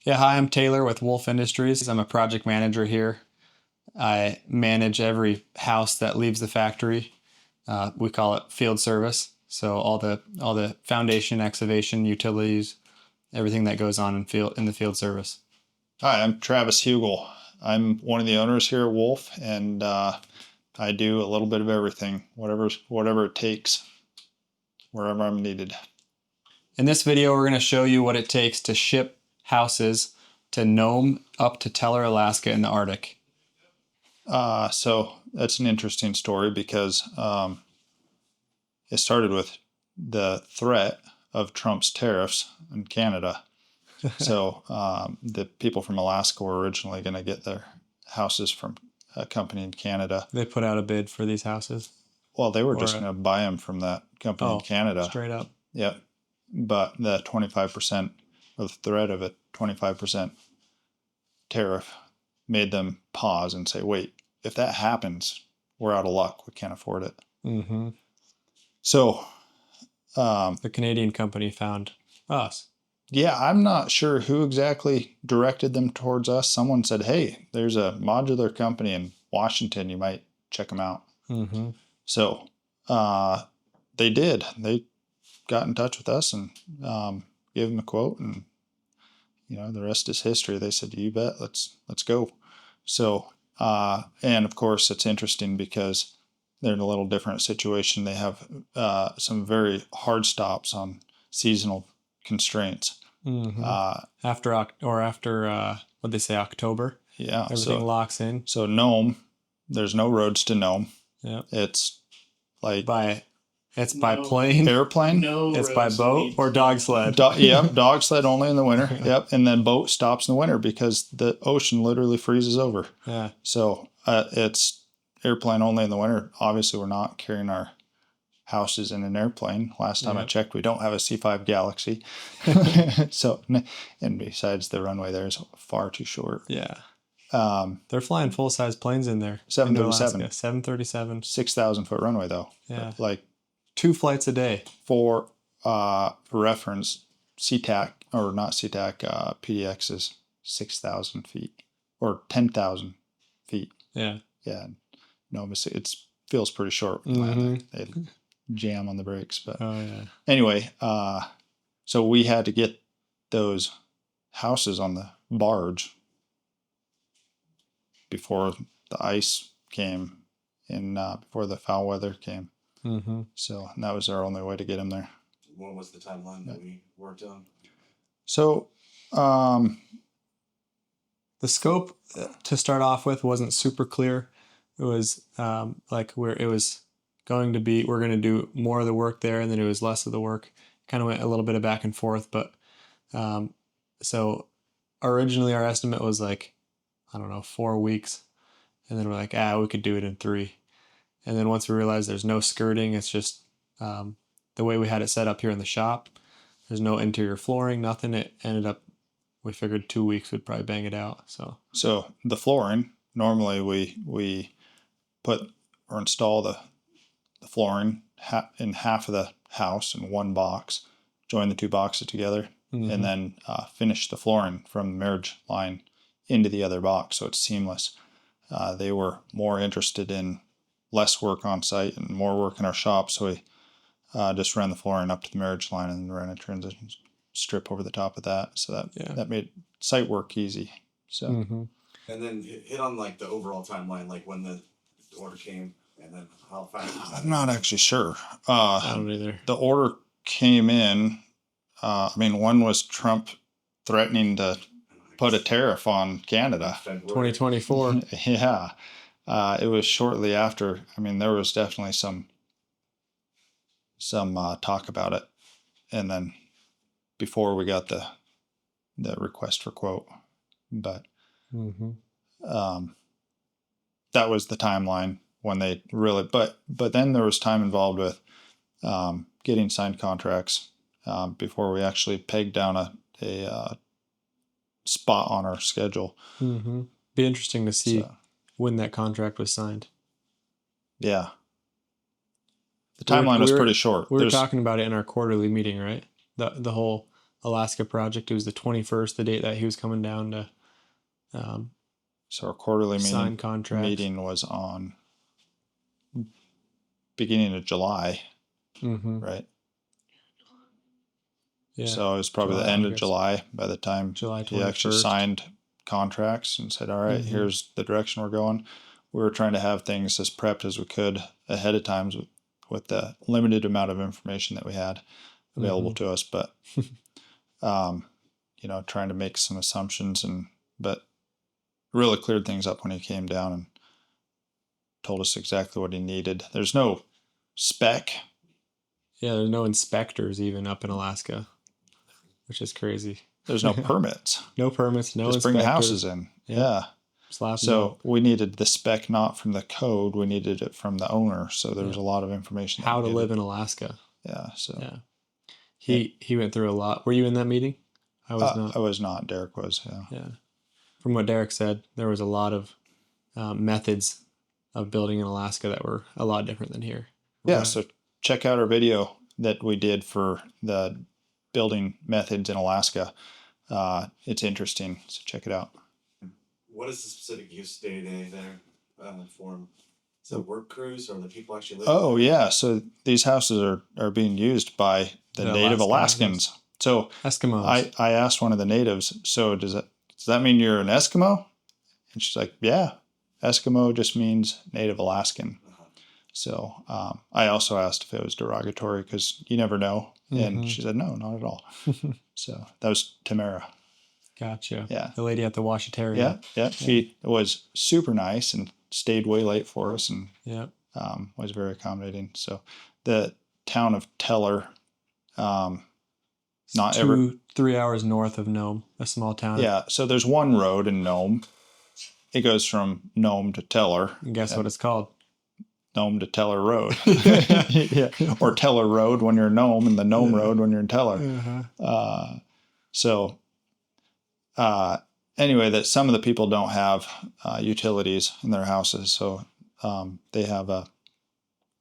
Yeah, hi, I'm Taylor with Wolf Industries. I'm a project manager here. I manage every house that leaves the factory. We call it field service. So all the foundation, excavation, utilities, everything that goes on in the field service. Hi, I'm Travis Hugel. I'm one of the owners here at Wolf, and I do a little bit of everything, whatever it takes, wherever I'm needed. In this video, we're going to show you what it takes to ship houses to Nome up to Teller, Alaska in the Arctic. So that's an interesting story because it started with the threat of Trump's tariffs in Canada. So the people from Alaska were originally going to get their houses from a company in Canada. They put out a bid for these houses? Well, they were just going to buy them from that company in Canada. Straight up. Yep. But the 25% of the threat of a 25% tariff made them pause and say, wait, if that happens, we're out of luck. We can't afford it. Mm-hmm. So the Canadian company found us. Yeah, I'm not sure who exactly directed them towards us. Someone said, hey, there's a modular company in Washington. You might check them out. Mm-hmm. So they did. They got in touch with us and gave them a quote, and the rest is history. They said, you bet, let's go. So and of course it's interesting because they're in a little different situation. They have some very hard stops on seasonal constraints. Mm-hmm. After what they say, October. Yeah, everything locks in. So Nome, there's no roads to Nome. Yeah, it's like by plane, airplane. No, it's by boat or dog sled. Yep, dog sled only in the winter. Yep, and then boat stops in the winter because the ocean literally freezes over. Yeah. So it's airplane only in the winter. Obviously, we're not carrying our houses in an airplane. Last time I checked, we don't have a C5 Galaxy. So, and besides, the runway there is far too short. Yeah. They're flying full-size planes in there. 737. 737. 6,000 foot runway though. Yeah. Like 2 flights a day. For reference, SeaTac, or not SeaTac, PDX is 6,000 feet or 10,000 feet. Yeah. Yeah. No, it feels pretty short. Mm-hmm. They jam on the brakes, but yeah. Anyway, so we had to get those houses on the barge before the ice came and before the foul weather came. Mm-hmm. So that was our only way to get them there. What was the timeline that we worked on? So the scope to start off with wasn't super clear. It was we're going to do more of the work there, and then it was less of the work. Kind of went a little bit of back and forth, but so originally our estimate was 4 weeks, and then we're like, we could do it in 3. And then once we realized there's no skirting, it's just the way we had it set up here in the shop. There's no interior flooring, nothing. It ended up, we figured 2 weeks would probably bang it out. So the flooring, normally we put or install the flooring in half of the house in one box, join the 2 boxes together, and then finish the flooring from the marriage line into the other box so it's seamless. They were more interested in less work on site and more work in our shop, so we just ran the flooring up to the marriage line and ran a transition strip over the top of that. So that made site work easy. So and then hit on the overall timeline, when the order came and then how fast. I'm not actually sure. I don't either. The order came in. One was Trump threatening to put a tariff on Canada. 2024. Yeah. It was shortly after. There was definitely some talk about it, and then before we got the request for quote, but that was the timeline when they really. But then there was time involved with getting signed contracts before we actually pegged down a spot on our schedule. Be interesting to see when that contract was signed. Yeah. The timeline was pretty short. We were talking about it in our quarterly meeting, right? The whole Alaska project. It was the 21st, the date that he was coming down to So our quarterly sign contracts. meeting was on beginning of July, Mm-hmm. right? Yeah. So it was probably July, the end of August. July by the time July he actually 21st. signed contracts and said, all right, Mhm. here's the direction we're going. We were trying to have things as prepped as we could ahead of time with the limited amount of information that we had available to us. But, you know, trying to make some assumptions but really cleared things up when he came down and told us exactly what he needed. There's no spec. Yeah, there's no inspectors even up in Alaska, which is crazy. There's no permits. No permits, no Just inspectors. bring the houses in. Yeah. Slap 'em So up. we needed the spec not from the code. We needed it from the owner. So there was a lot of information. How to live in Alaska. Yeah. So Yeah. He went through a lot. Were you in that meeting? I was not. I was not. Derek was. Yeah. Yeah. From what Derek said, there was a lot of methods of building in Alaska that were a lot different than here. Yeah. Right. So check out our video that we did for the building methods in Alaska. It's interesting. So check it out. What is the specific use day-to-day there for them? Is it work crews or the people actually live Oh there? yeah. So these houses are being used by the Native Alaskans. So Eskimos. I asked one of the natives, so does that mean you're an Eskimo? And she's like, yeah, Eskimo just means Native Alaskan. So I also asked if it was derogatory because you never know. And she said, no, not at all. So that was Tamara. Gotcha. Yeah. The lady at the Washitarian. Yeah. Yeah. She was super nice and stayed way late for us and was very accommodating. So the town of Teller, not 3 hours north of Nome, a small town. Yeah. So there's one road in Nome. It goes from Nome to Teller. And guess what it's called? Nome to Teller Road. Yeah. Or Teller Road when you're in Nome and the Nome Road when you're in Teller. Anyway, that some of the people don't have utilities in their houses. So they have a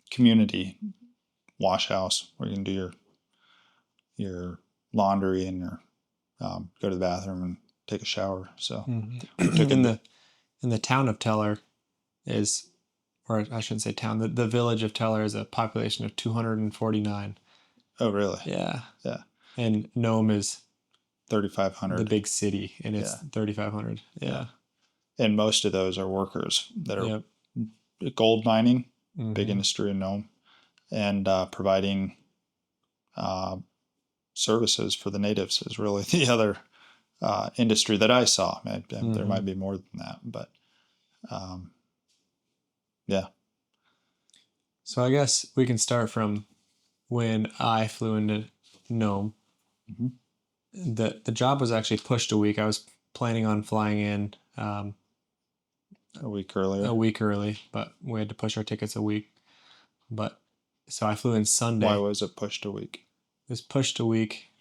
community wash house where you can do your laundry and your go to the bathroom and take a shower. So we took in the town of Teller is, or I shouldn't say town, the village of Teller is a population of 249. Oh, really? Yeah. Yeah. And Nome is 3,500. the big city, and it's 3,500. Yeah. And most of those are workers that are gold mining, big industry in Nome, and providing services for the natives is really the other industry that I saw. There might be more than that, but yeah. So I guess we can start from when I flew into Nome. The job was actually pushed a week. I was planning on flying in a week earlier. A week early, but we had to push our tickets a week. But so I flew in Sunday. Why was it pushed a week? It was pushed a week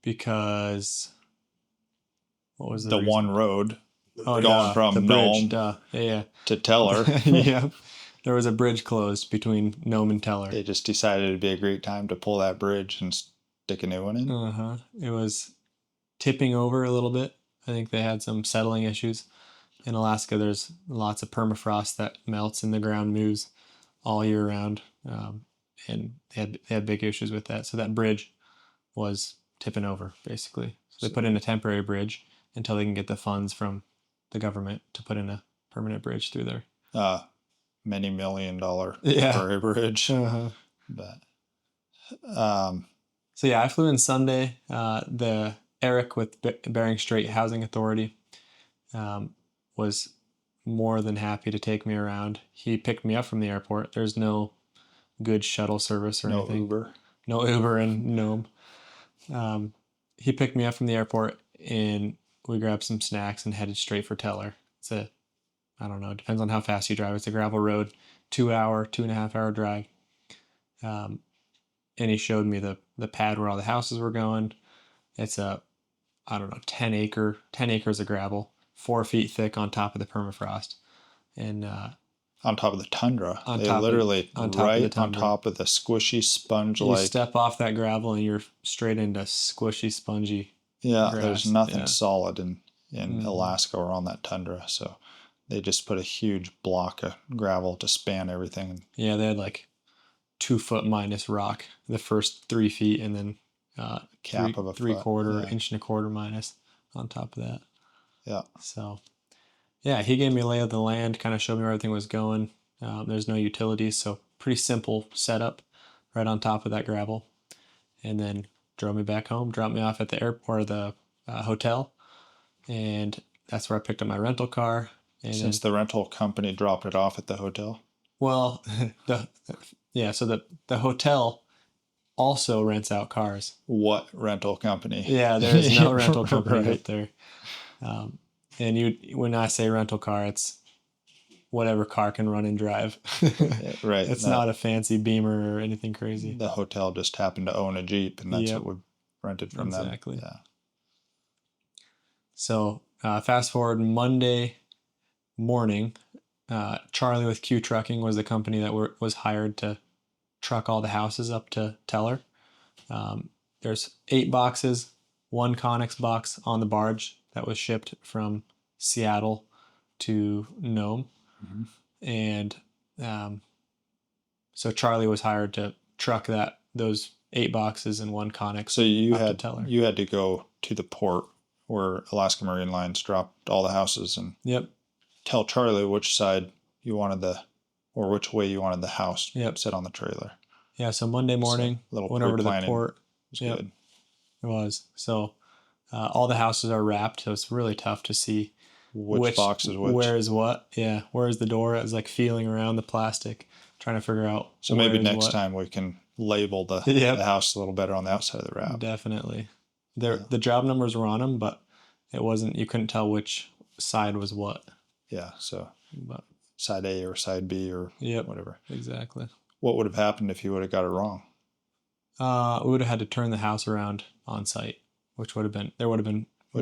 because what was the reason? One road going from the Nome to Teller. Yeah. There was a bridge closed between Nome and Teller. They just decided it'd be a great time to pull that bridge and stick a new one in. It was tipping over a little bit. I think they had some settling issues. In Alaska, there's lots of permafrost that melts and the ground moves all year round. And they had big issues with that. So that bridge was tipping over, basically. So they put in a temporary bridge until they can get the funds from the government to put in a permanent bridge through there. Many $1 million temporary bridge. But so yeah, I flew in Sunday. The Eric with Bering Strait Housing Authority was more than happy to take me around. He picked me up from the airport. There's no good shuttle service or anything. No Uber in Nome. He picked me up from the airport and we grabbed some snacks and headed straight for Teller. It's I don't know, it depends on how fast you drive. It's a gravel road, 2.5 hour drive. And he showed me the pad where all the houses were going. It's 10 acres of gravel, 4 feet thick on top of the permafrost. And on top of the tundra. On They top of- literally on top of the right on tundra. top of the squishy sponge You like. step off that gravel and you're straight into squishy, spongy Yeah, grass. there's nothing Yeah. solid in Mhm. Alaska or on that tundra. So they just put a huge block of gravel to span everything. Yeah, they had like 2 foot minus rock the first 3 feet, and then Cap of a three foot, quarter yeah. inch and a quarter minus on top of that. Yeah. So yeah, he gave me a lay of the land, kind of showed me where everything was going. There's no utilities, so pretty simple setup right on top of that gravel, and then drove me back home, dropped me off at the airport or the hotel, and that's where I picked up my rental car. And Since the rental company dropped it off at the hotel. well, so the hotel also rents out cars. What rental company? Yeah, there is no rental company Right. up there. And when I say rental car, it's whatever car can run and drive. Right. It's not a fancy Beamer or anything crazy. The hotel just happened to own a Jeep, and that's Yep. what we rented from Exactly. them. Yeah. So fast forward Monday morning, Charlie with Q Trucking was the company that was hired to truck all the houses up to Teller. There's 8 boxes, 1 Conex box on the barge that was shipped from Seattle to Nome. Mhm. And so Charlie was hired to truck those 8 boxes and 1 Conex So you up to had Teller. you had to go to the port where Alaska Marine Lines dropped all the houses and Yep. tell Charlie which side you wanted or which way you wanted the house Yep. set on the trailer. Yeah, so Monday morning, So, little went over to the pre-planning port. was Yep. good. It was. So all the houses are wrapped, so it's really tough to see Which box is which. where is what. Yeah, where is the door? I was like feeling around the plastic, trying to figure out. So maybe where is next what. time we can label the Yep. house a little better on the outside of the wrap. Definitely. The job numbers were on them, but it wasn't. You couldn't tell which side was what. Yeah, so But side A or side B or Yep. whatever. Exactly. What would have happened if you would have got it wrong? We would have had to turn the house around on site, which would have been more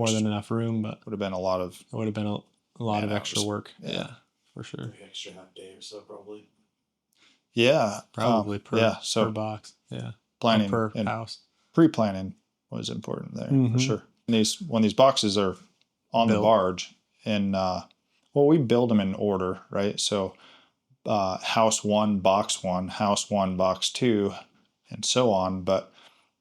Which than enough room, but would have been a lot of it would have been a lot of Man extra hours. work. Yeah. Yeah, for sure. Maybe extra half day or so, probably. Probably per so box. Yeah. planning per and house. pre-planning was important there for Mhm. sure. When these boxes are on the Built. barge, and we build them in order, right? So house 1, box 1, house 1, box 2, and so on. But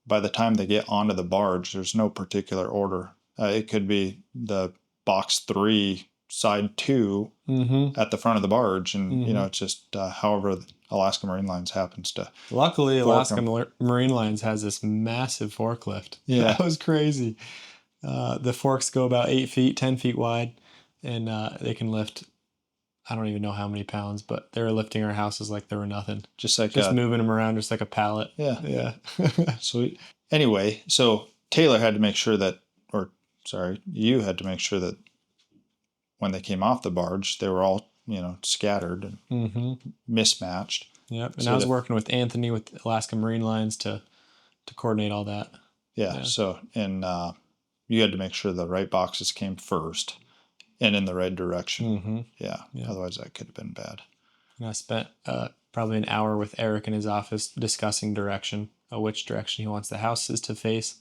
by the time they get onto the barge, there's no particular order. It could be the box 3, side 2 Mm-hmm. at the front of the barge, and Mhm. it's just however Alaska Marine Lines happens to. Luckily, Fork Alaska 'em. Marine Lines has this massive forklift. Yeah. That was crazy. The forks go about 8 feet, 10 feet wide, and they can lift, I don't even know how many pounds, but they were lifting our houses like they were nothing. Just like Just moving them around just like a pallet. Yeah. Yeah. Sweet. Anyway, so Taylor had to make sure you had to make sure that when they came off the barge, they were all, scattered and Mm-hmm. mismatched. Yep. And So I was working with Anthony with Alaska Marine Lines to coordinate all that. Yeah. Yeah. So, and you had to make sure the right boxes came first and in the right direction. Mm-hmm. Yeah. Yeah. Otherwise, that could have been bad. And I spent probably an hour with Eric in his office discussing direction, which direction he wants the houses to face,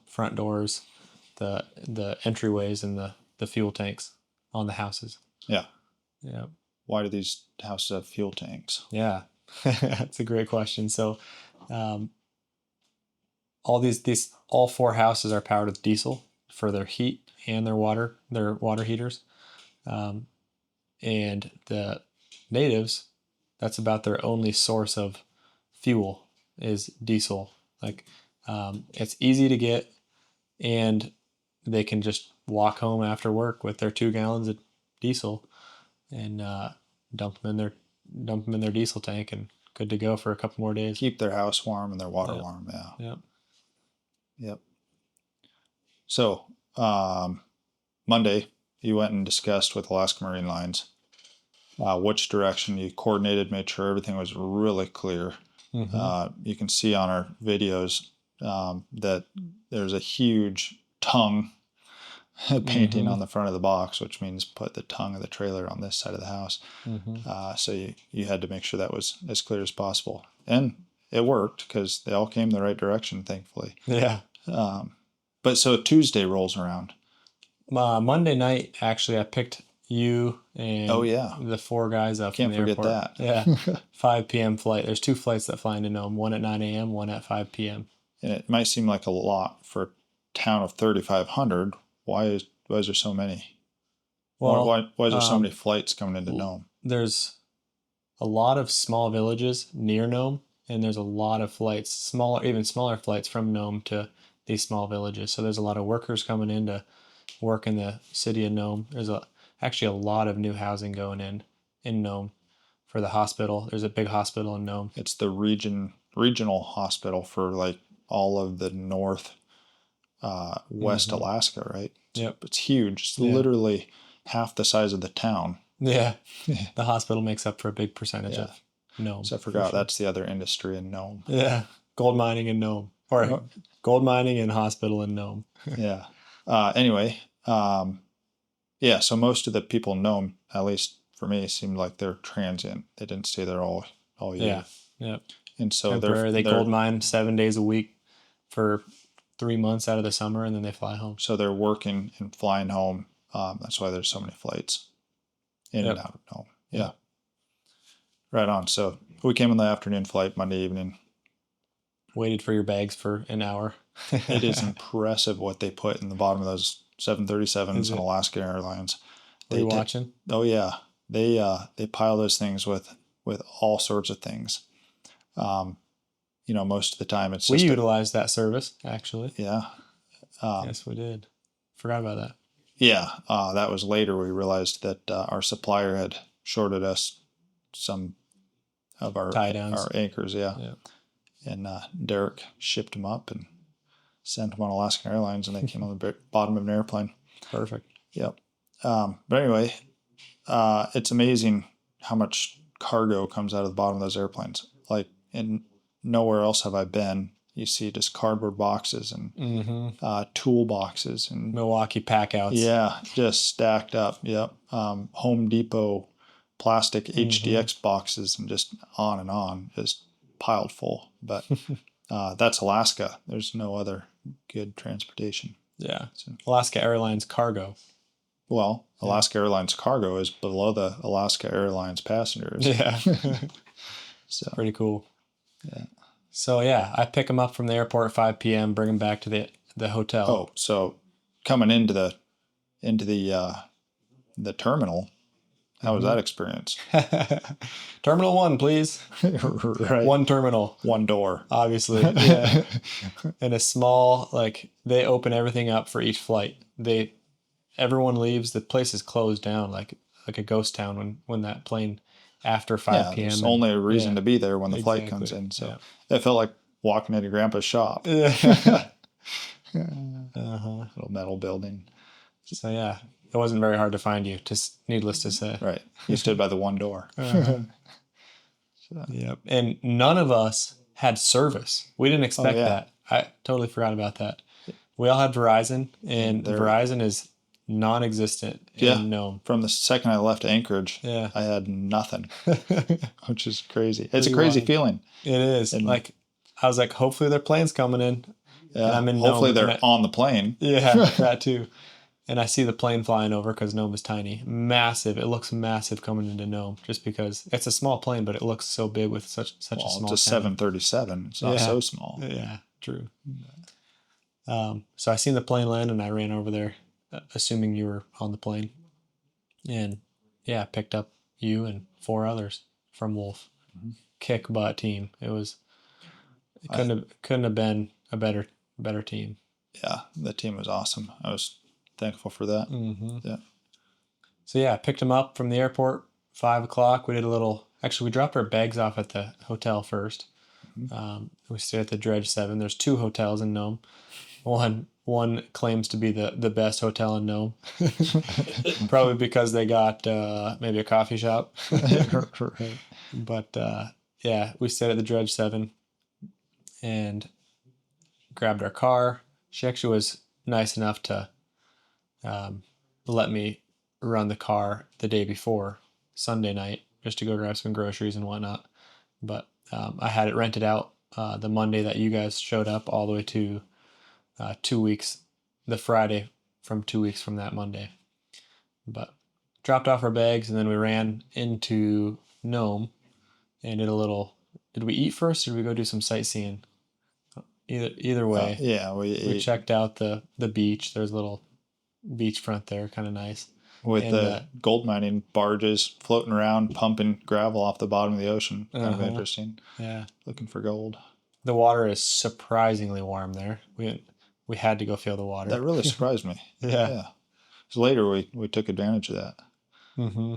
front doors, the entryways, and the fuel tanks on the houses. Yeah. Yeah. Why do these houses have fuel tanks? Yeah. That's a great question. So, all 4 houses are powered with diesel for their heat and their water heaters. And the natives, that's about their only source of fuel is diesel. Like, it's easy to get, and they can just walk home after work with their 2 gallons of diesel and dump them in their diesel tank and good to go for a couple more days. Keep their house warm and their water Yep. warm. Yeah. Yep. Yep. So, Monday, you went and discussed with Alaska Marine Lines which direction you coordinated, made sure everything was really clear. Mm-hmm. You can see on our videos that there's a huge tongue painting Mhm. on the front of the box, which means put the tongue of the trailer on this side of the house. So you had to make sure that was as clear as possible. And it worked because they all came the right direction, thankfully. Yeah. But so Tuesday rolls around. Monday night, actually, I picked you and Oh, yeah. the 4 guys up Can't from the forget airport. that. Yeah. 5 p.m. flight. There's 2 flights that fly into Nome, one at 9 a.m., one at 5 p.m. And it might seem like a lot for a town of 3,500. Why is there so many? Well, Why is there so many flights coming into Nome? there's a lot of small villages near Nome, and there's a lot of flights, even smaller flights from Nome to these small villages. So there's a lot of workers coming in to work in the city of Nome. There's actually a lot of new housing going in Nome for the hospital. There's a big hospital in Nome. It's the regional hospital for like all of the north west Alaska, right? Yep. It's huge. It's literally half the size of the town. Yeah. The hospital makes up for a big percentage of Nome. So I forgot that's the other industry in Nome. Yeah. Gold mining in Nome. Or gold mining and hospital in Nome. Yeah. Anyway, so most of the people in Nome, at least for me, seemed like they're transient. They didn't stay there all year. Yeah. And so they gold mine 7 days a week for 3 months out of the summer, and then they fly home. So they're working and flying home. That's why there's so many flights in and out of Nome. Yeah. Right on. So we came on the afternoon flight Monday evening. Waited for your bags for an hour. It is impressive what they put in the bottom of those 737s on Alaskan Airlines. Were you watching? Oh yeah, they pile those things with all sorts of things. Most of the time it's just we utilized that service actually. Yeah. Yes, we did. Forgot about that. Yeah, that was later we realized that our supplier had shorted us some of our tie downs, our anchors. Yeah. And Derek shipped them up and sent them on Alaskan Airlines, and they came on the bottom of an airplane. Perfect. Yep. But anyway, it's amazing how much cargo comes out of the bottom of those airplanes. Like, and nowhere else have I been. You see just cardboard boxes and tool boxes and Milwaukee packouts. Yeah, just stacked up. Yep. Home Depot plastic HDX boxes and just on, just piled full. But that's Alaska. There's no other good transportation. Yeah. So, Alaska Airlines cargo. Well, Alaska Airlines cargo is below the Alaska Airlines passengers. Yeah. So pretty cool. Yeah. So yeah, I pick them up from the airport at 5 p.m., bring them back to the hotel. Oh, so coming into the terminal, how was that experience? Terminal 1, please. Right. One terminal. One door. Obviously. Yeah. And a small, they open everything up for each flight. Everyone leaves. The place is closed down like a ghost town when that plane after 5 p.m. There's only a reason to be there when the flight comes in. So it felt like walking into Grandpa's shop. Yeah. Little metal building. So yeah, it wasn't very hard to find you, just needless to say. Right. You stood by the one door. Yep. And none of us had service. We didn't expect that. I totally forgot about that. We all had Verizon, and Verizon is non-existent in Nome. From the second I left Anchorage, I had nothing, which is crazy. It's a crazy feeling. It is. And I was like, hopefully their plane's coming in. Yeah. And I'm in hopefully Nome, they're on the plane. Yeah, that too. And I see the plane flying over because Nome is tiny. Massive. It looks massive coming into Nome just because it's a small plane, but it looks so big with such a small It's a 737. It's not so small. Yeah, true. So I seen the plane land and I ran over there, assuming you were on the plane. And yeah, picked up you and 4 others from Wolf. Kick butt team. It couldn't have been a better team. Yeah, the team was awesome. I was thankful for that. Yeah. So yeah, I picked them up from the airport, 5 o'clock. We dropped our bags off at the hotel first. We stayed at the Dredge 7. There's 2 hotels in Nome. One claims to be the best hotel in Nome. Probably because they got maybe a coffee shop. Right. But yeah, we stayed at the Dredge 7 and grabbed our car. She actually was nice enough to let me run the car the day before, Sunday night, just to go grab some groceries and whatnot. But I had it rented out the Monday that you guys showed up, all the way to 2 weeks, the Friday from 2 weeks from that Monday. But dropped off our bags, and then we ran into Nome and did a little. Did we eat first, or did we go do some sightseeing? Either way, Yeah, we checked out the beach. There's a little beachfront there, kind of nice. with And the gold mining barges floating around, pumping gravel off the bottom of the ocean. Kind of interesting. Yeah, Looking for gold. the water is surprisingly warm there. We had to go feel the water. That really surprised me. Yeah. Yeah. So later we took advantage of that. Mm-hmm.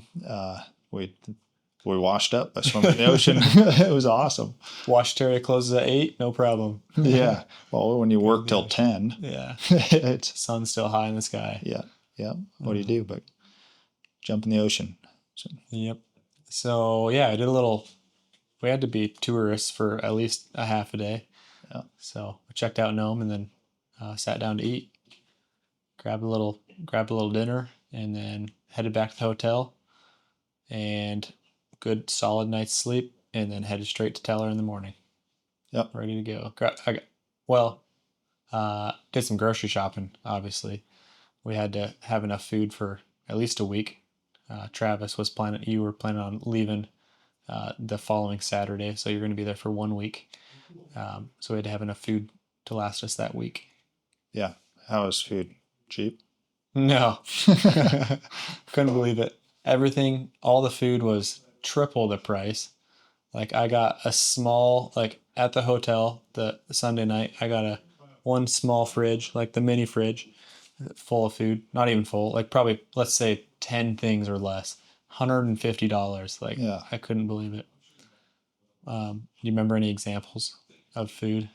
We washed up by swimming in the ocean. It was awesome. Wash area closes at 8, no problem. Yeah. Well, when you work till 10, Yeah, it's sun's still high in the sky. yeah. What do you do but jump in the ocean? So, Yep. So yeah, I did a little. We had to be tourists for at least a half a day. Yeah. So we checked out Nome and then sat down to eat. Grabbed a little dinner, and then headed back to the hotel. And good solid night's sleep, and then headed straight to Teller in the morning. Yep. Ready to go. Did some grocery shopping, obviously. We had to have enough food for at least a week. Travis you were planning on leaving the following Saturday, so you're going to be there for 1 week. So we had to have enough food to last us that week. yeah. How was food? Cheap? No. Couldn't believe it. Everything, all the food was triple the price. Like I got a small, like at the hotel, the Sunday night, I got one small fridge, like the mini fridge, full of food. Not even full, like probably, let's say 10 things or less. $150. Like, Yeah. I couldn't believe it. Do you remember any examples of food?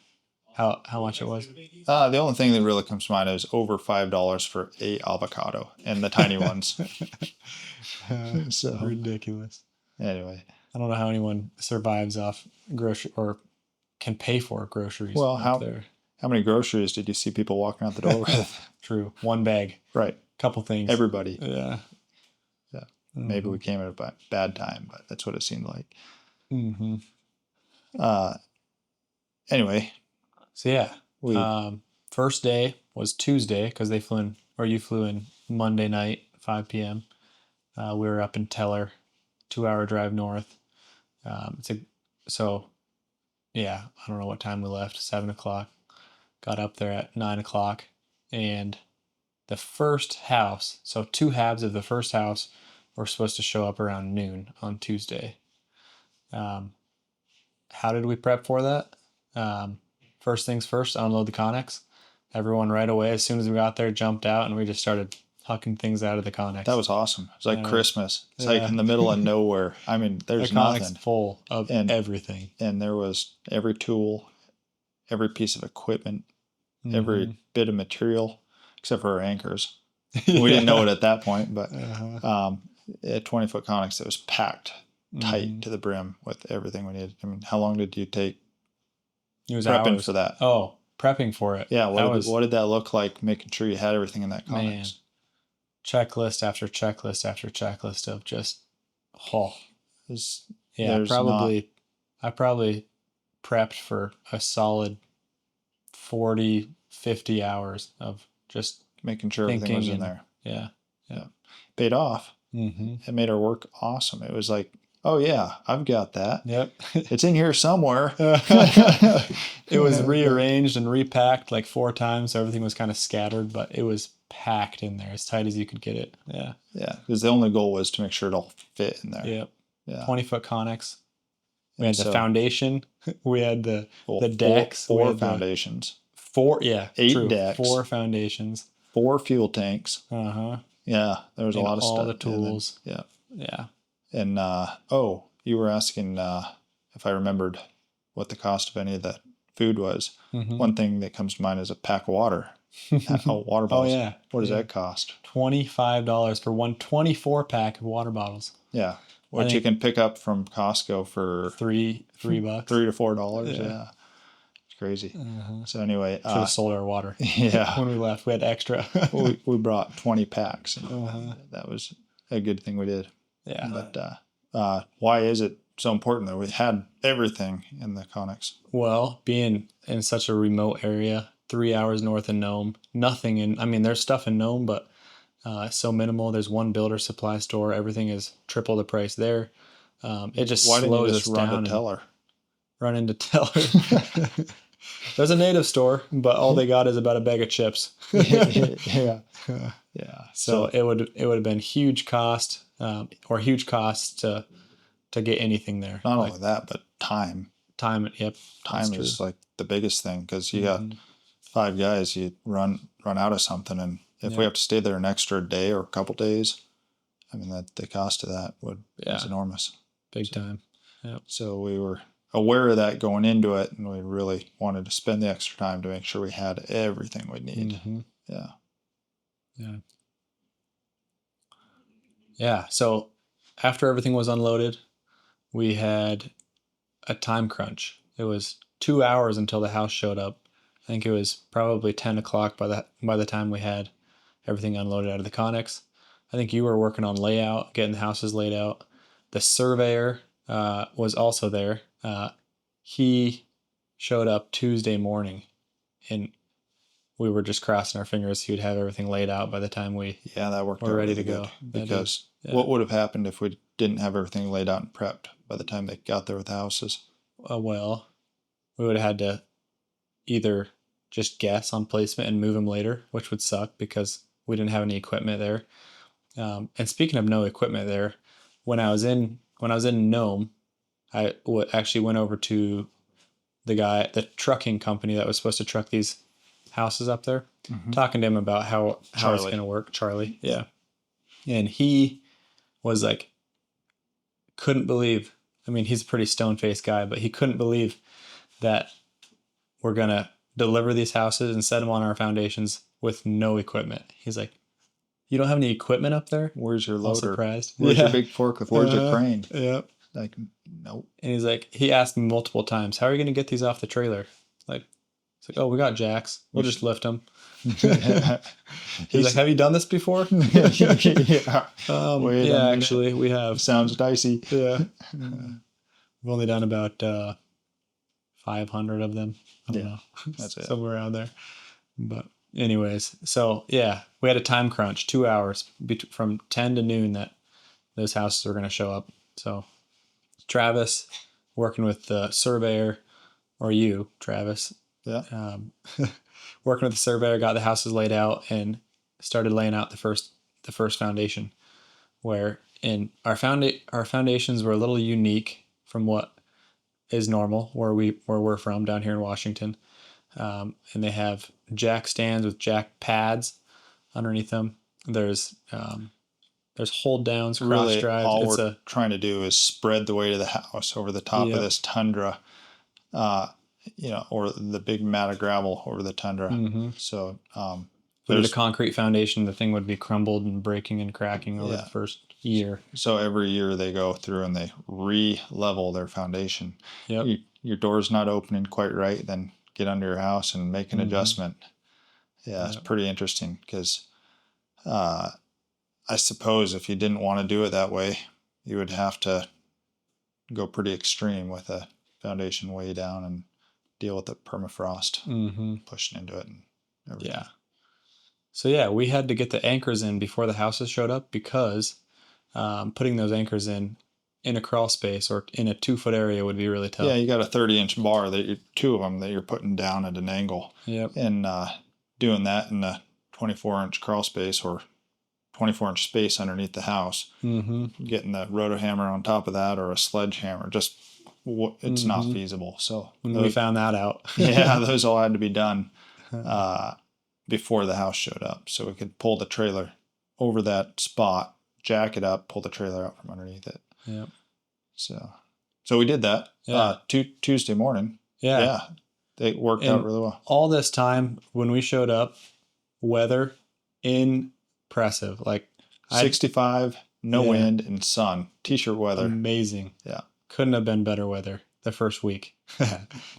How much it was? The only thing that really comes to mind is over $5 for a avocado, and the tiny ones. So Ridiculous. anyway, I don't know how anyone survives off grocery or can pay for groceries. Well, up there. how many groceries did you see people walking out the door with? True. One bag. Right. Couple things. Everybody. Yeah. Yeah. Maybe we came at a bad time, but that's what it seemed like. Mm-hmm. Anyway. So yeah, first day was Tuesday because they flew in, or you flew in Monday night, 5 p.m. We were up in Teller, 2-hour drive north. I don't know what time we left, 7 o'clock. Got up there at 9 o'clock, and the first house, so 2 halves of the first house were supposed to show up around noon on Tuesday. How did we prep for that? First things first, unload the Conex. Everyone right away, as soon as we got there, jumped out, and we just started hucking things out of the Conex. That was awesome. It's like Christmas. It's like in the middle of nowhere. I mean, there's the nothing. Conex full of everything. And there was every tool, every piece of equipment, every bit of material, except for our anchors. We didn't know it at that point, but a 20-foot Conex that was packed tight to the brim with everything we needed. I mean, how long did you take prepping hours for that? Oh, prepping for it. Yeah, what did that look like, making sure you had everything in that Conex? Man, checklist after checklist after checklist of just, I probably prepped for a solid 40, 50 hours of just making sure everything was in there. Yeah. Paid off. Mm-hmm. It made our work awesome. It was like, oh yeah, I've got that. Yep. It's in here somewhere. It was rearranged and repacked like 4 times, so everything was kind of scattered, but it was packed in there as tight as you could get it. Yeah. Yeah, because the only goal was to make sure it all fit in there. Yep. Yeah. 20-foot Conex. We had the foundation. We had the decks. Four foundations. 8 decks. 4 foundations. 4 fuel tanks. Yeah, there was a lot of stuff. All the tools. Yeah. And you were asking if I remembered what the cost of any of the food was. One thing that comes to mind is a pack of water. Water bottles. Oh yeah. What does that cost? $25 for one 24-pack of water bottles. Yeah. Which you can pick up from Costco for $3 $3 to $4. Yeah. crazy. Uh-huh. So anyway, Should have sold our water. yeah, When we left, we had extra. we brought 20 packs. And Uh-huh. that was a good thing we did. Yeah. But why is it so important that we had everything in the Conex? Well, being in such a remote area, 3 hours north of Nome, nothing in, I mean, there's stuff in Nome, but it's so minimal. There's one builder supply store. Everything is triple the price there. It just Why didn't you slows just us run down. to Teller? Run into Teller. There's a Native store, but all they got is about a bag of chips. Yeah. So it would have been huge cost, or huge cost to get anything there. Not Like only that, but time. time. Yep, Time that's is true. like the biggest thing because you got 5 guys, you run out of something, and if we Yeah. have to stay there an extra day or a couple days, I mean that the cost of that was enormous. Big time. Yep. So we were aware of that going into it, and we really wanted to spend the extra time to make sure we had everything we need. Yeah. Yeah. So after everything was unloaded, we had a time crunch. It was 2 hours until the house showed up. I think it was probably 10 o'clock by the time we had everything unloaded out of the Conex. I think you were working on layout, getting the houses laid out. The surveyor was also there. He showed up Tuesday morning, and we were just crossing our fingers he would have everything laid out by the time we that worked were out ready really to go. good, because what would have happened if we didn't have everything laid out and prepped by the time they got there with the houses? Well, we would have had to either just guess on placement and move them later, which would suck because we didn't have any equipment there. And speaking of no equipment there, when I was in Nome, I actually went over to the trucking company that was supposed to truck these houses up there, talking to him about how it's Charlie. going to work. Charlie, yeah, and he was like, couldn't believe. I mean, he's a pretty stone-faced guy, but he couldn't believe that we're gonna deliver these houses and set them on our foundations with no equipment. He's like, "You don't have any equipment up there?" Where's your I'm loader? surprised. Where's your big forklift? Where's your crane? Yep. Like, nope. And he's like, he asked me multiple times, "How are you gonna get these off the trailer?" Like, it's like, "Oh, we got jacks. We'll just lift them." He's like, "Have you done this before?" Yeah. Wait a Yeah, minute. actually, we have. Sounds dicey. Yeah. We've only done about 500 of them. I don't know. That's it. Somewhere around there. But anyways, so yeah, we had a time crunch, 2 hours from 10 to noon that those houses were going to show up. So Travis working with the surveyor, or you, Travis, working with the surveyor, got the houses laid out and started laying out the first foundation, where in our foundations were a little unique from what is normal where we're from down here in Washington. And they have jack stands with jack pads underneath them. There's hold downs, cross Really, drives. all we're trying to do is spread the weight of the house over the top of this tundra, or the big mat of gravel over the tundra. So there's a concrete foundation. The thing would be crumbled and breaking and cracking over the first year. So every year they go through and they re-level their foundation. Yep. Your door's not opening quite right, then get under your house and make an adjustment. Yeah, it's pretty interesting because I suppose if you didn't want to do it that way, you would have to go pretty extreme with a foundation way down and deal with the permafrost pushing into it and everything. Yeah. So yeah, we had to get the anchors in before the houses showed up because putting those anchors in a crawl space or in a 2-foot area would be really tough. Yeah, you got a 30-inch bar two of them that you're putting down at an angle. Yep. And doing that in a 24-inch crawl space or 24-inch space underneath the house, getting the rotohammer on top of that or a sledgehammer, it's not feasible. So we found that out. Yeah, those all had to be done before the house showed up, so we could pull the trailer over that spot, jack it up, pull the trailer out from underneath it. Yep. So we did that. Tuesday morning. Yeah, they worked out really well. All this time when we showed up, weather impressive. Like 65, no wind, and sun. T-shirt weather. Amazing. Yeah. Couldn't have been better weather. the first week.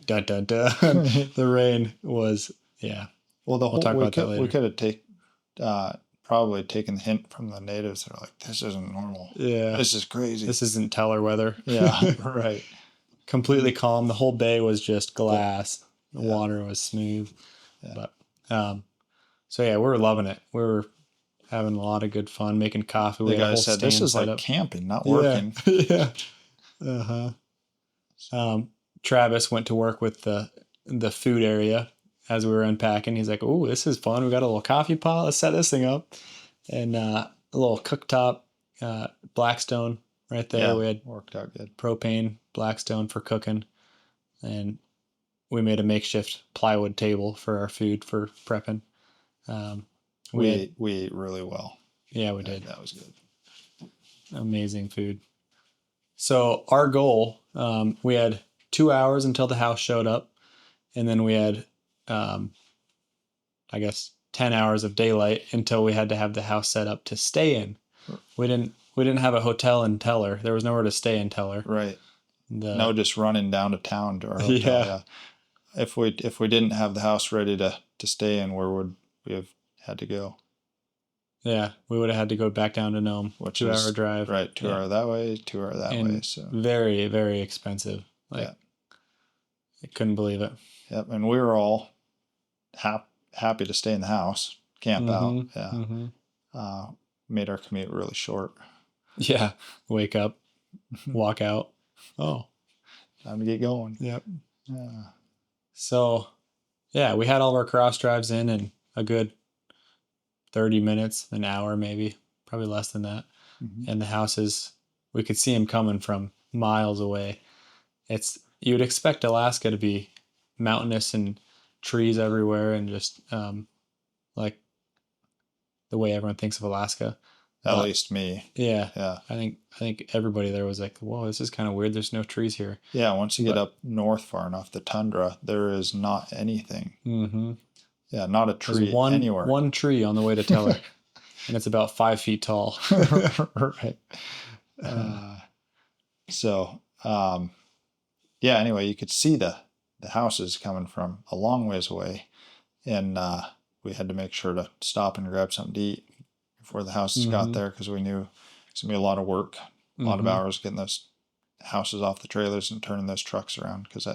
Dun, dun, dun. The rain was, yeah. Well, We'll talk about that we later. could have probably taken the hint from the natives. They're like, this isn't normal. Yeah. This is crazy. This isn't Teller weather. Yeah, right. Completely calm. The whole bay was just glass. The Yeah. water was smooth. Yeah. But so yeah, we were loving it. We were having a lot of good fun making coffee. We The had a guy whole said, this stand is set like up. camping, not Yeah. working. Yeah. Travis went to work with the food area as we were unpacking. He's like, "Oh, this is fun. We got a little coffee pot. Let's set this thing up." And a little cooktop, Blackstone right there. Yeah, We had worked out good. propane Blackstone for cooking, and we made a makeshift plywood table for our food for prepping. We had- ate really well. yeah, we did. That was good. Amazing food. So our goal, we had 2 hours until the house showed up, and then we had, I guess, 10 hours of daylight until we had to have the house set up to stay in. We didn't have a hotel in Teller. There was nowhere to stay in Teller. Right. No, just running down to town to our hotel. Yeah. Yeah. If we didn't have the house ready to stay in, where would we have had to go? Yeah, we would have had to go back down to Nome, Which 2 is- hour drive. Right, 2 hour that way, 2 hour that And way. So very, very expensive. Like, Yeah. I couldn't believe it. yep, and we were all happy to stay in the house, camp out. Yeah, Mm-hmm. made our commute really short. Yeah. Wake up, walk out. Oh, Time to get going. yep. Yeah. So, yeah, we had all of our cross drives in a good 30 minutes, an hour maybe, probably less than that. Mhm. And the houses, we could see them coming from miles away. You'd expect Alaska to be mountainous and trees everywhere and just like the way everyone thinks of Alaska. At But- least me. Yeah. Yeah. I think everybody there was like, whoa, this is kind of weird. There's no trees here. Yeah. Once you get But- up north far enough, the tundra, there is not anything. Mm-hmm. Yeah, not a tree There's one anywhere. one tree on the way to Teller, and it's about 5 feet tall. Right. Yeah. Anyway, you could see the houses coming from a long ways away, and we had to make sure to stop and grab something to eat before the houses got Mhm. there, because we knew it's gonna be a lot of work, a lot of Mhm. hours getting those houses off the trailers and turning those trucks around. Because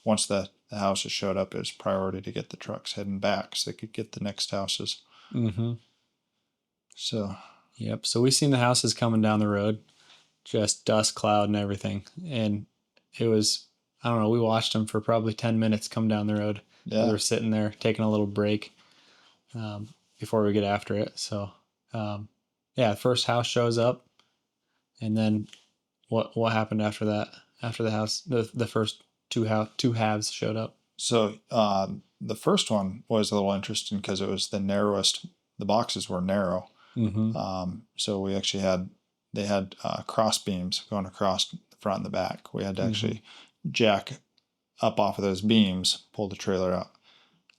once the houses showed up, it was priority to get the trucks heading back so they could get the next houses. Mm-hmm. So Yep. So we seen the houses coming down the road, just dust cloud and everything, and it was, I don't know, we watched them for probably 10 minutes come down the road. yeah, We were sitting there taking a little break before we get after it. So yeah, the first house shows up, and then what happened after that? After the house, the first two halves showed up. So the first one was a little interesting because it was the narrowest. The boxes were narrow. Mm-hmm. So we actually they had cross beams going across the front and the back. We had to actually jack up off of those beams, pull the trailer out,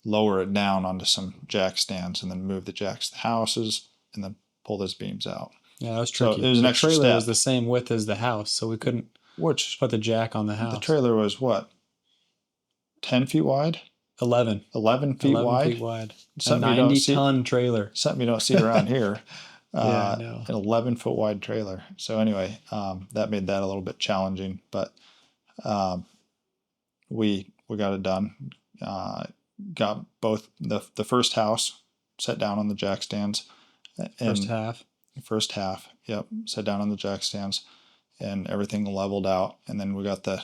lower it down onto some jack stands, and then move the jacks to the houses, and then pull those beams out. Yeah, that was So tricky. it was an the extra trailer step. was the same width as the house, so we couldn't Which put the jack on the house. the trailer was what, 10 feet wide, 11 feet 11 wide. feet wide. A Something you don't 90-ton trailer. Something you don't see around here. Yeah, I know. An 11-foot wide trailer. So anyway, that made that a little bit challenging, but we got it done. Got both the first house set down on the jack stands. First half. First half, yep, set down on the jack stands, and everything leveled out. And then we got the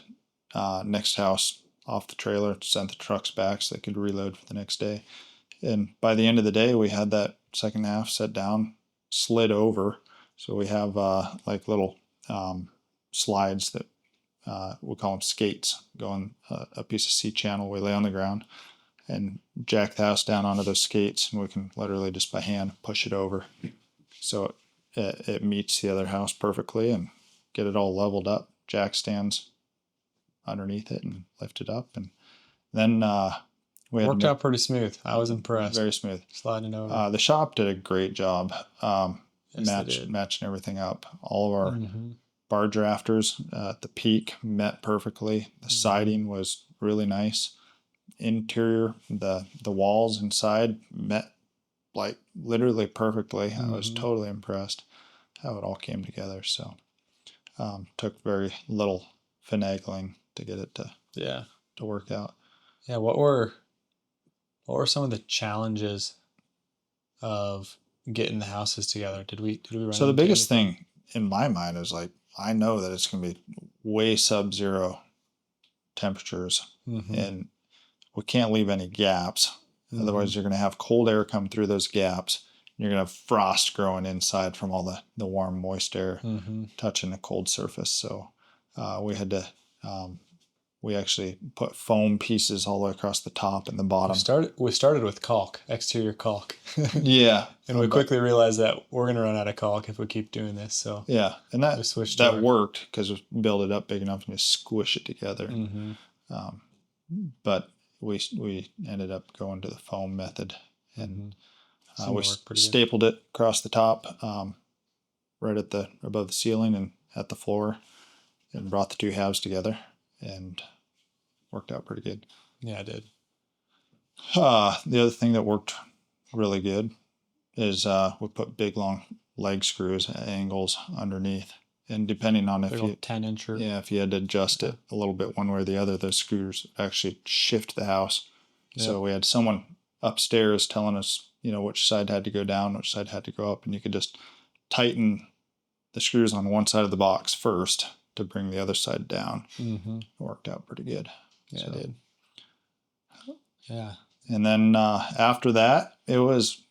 next house off the trailer, sent the trucks back so they could reload for the next day. And by the end of the day, we had that second half set down, slid over. So we have like little slides that we call them skates, going a piece of C channel we lay on the ground and jack the house down onto those skates, and we can literally just by hand push it over. So it meets the other house perfectly, and get it all leveled up, jack stands underneath it, and lift it up. And then we had Worked out pretty smooth. I was impressed. very smooth. Sliding over. The shop did a great job Yes, they did. matching everything up. All of our Mhm. barge rafters at the peak met perfectly. The siding was really nice. Interior, the walls inside met like literally perfectly. I was totally impressed how it all came together. So took very little finagling to get it to work out. Yeah. What were some of the challenges of getting the houses together? Did we run So the into biggest anything? thing in my mind is like, I know that it's going to be way sub-zero temperatures, and we can't leave any gaps. Otherwise, you're going to have cold air come through those gaps. You're going to have frost growing inside from all the warm, moist air touching the cold surface. So we had to, we actually put foam pieces all the way across the top and the bottom. We started with caulk, exterior caulk. Yeah. And we quickly realized that we're going to run out of caulk if we keep doing this. So yeah, and we switched to that our- worked because we built it up big enough to squish it together. But we ended up going to the foam method, and we stapled it across the top, right at above the ceiling and at the floor, and brought the two halves together, and worked out pretty good. Yeah, it did. The other thing that worked really good is we put big long leg screws at angles underneath, and depending on if you 10-incher. Yeah, if you had to adjust it a little bit one way or the other, those screws actually shift the house. Yep. So we had someone upstairs telling us, which side had to go down, which side had to go up, and you could just tighten the screws on one side of the box first to bring the other side down. It worked out pretty good. Yeah, it did. Yeah. And then after that, it was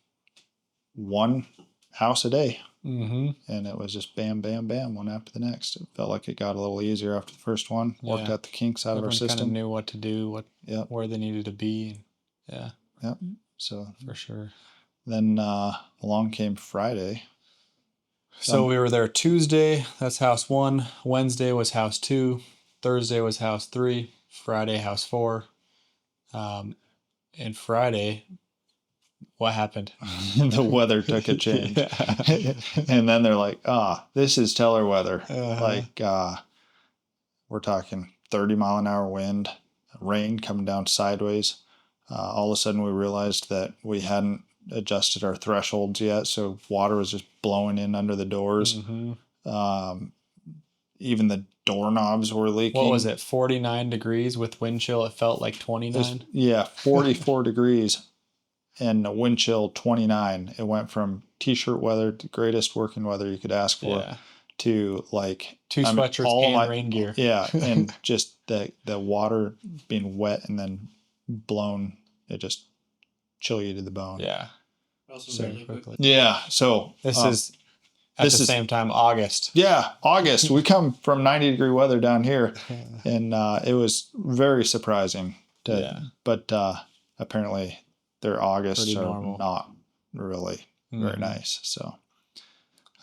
one house a day. And it was just bam, bam, bam, one after the next. It felt like it got a little easier after the first one. Worked out the kinks out of our system. Kind of knew what to do, where they needed to be. Yeah. Yep. So for sure. Then along came Friday. So we were there Tuesday. That's house 1. Wednesday was house 2. Thursday was house 3. Friday house 4. And Friday, what happened? The weather took a change. And then they're like, this is teller weather. Like, we're talking 30-mile-an-hour wind, rain coming down sideways. All of a sudden we realized that we hadn't adjusted our thresholds yet, so water was just blowing in under the doors. Even the doorknobs were leaking. What was it, 49 degrees with wind chill? It felt like 29? Yeah, 44 degrees. And the wind chill 29. It went from t-shirt weather to greatest working weather you could ask for to like 2 sweatshirts and rain gear. Yeah, and just the water being wet and then blown, it just chill you to the bone. Yeah. Very quickly. Yeah. So this is at the same time August. Yeah, August. We come from 90-degree weather down here, and it was very surprising. But apparently their Augusts are not really very nice. So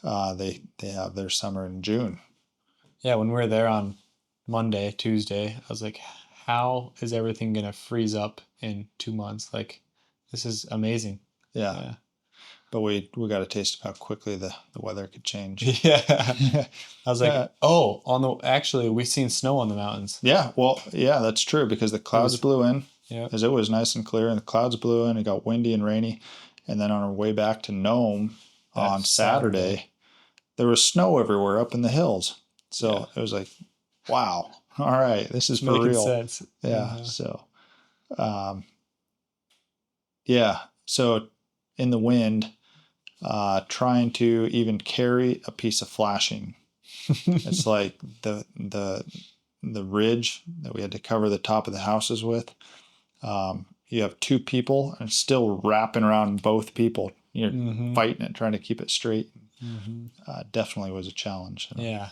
they have their summer in June. Yeah, when we were there on Monday, Tuesday, I was like, how is everything going to freeze up in 2 months? Like, this is amazing. Yeah. But we got a taste of how quickly the weather could change. Yeah. I was like, actually, we've seen snow on the mountains. Yeah, well, yeah, that's true, because the clouds blew in, because it was nice and clear, and the clouds blew in, it got windy and rainy, and then on our way back to Nome on Saturday, there was snow everywhere up in the hills. So it was like, wow, all right, this is for real. Sense. Yeah, so, so in the wind, trying to even carry a piece of flashing. It's like the ridge that we had to cover the top of the houses with. You have 2 people and it's still wrapping around both people. You're fighting it, trying to keep it straight. Definitely was a challenge. So. Yeah.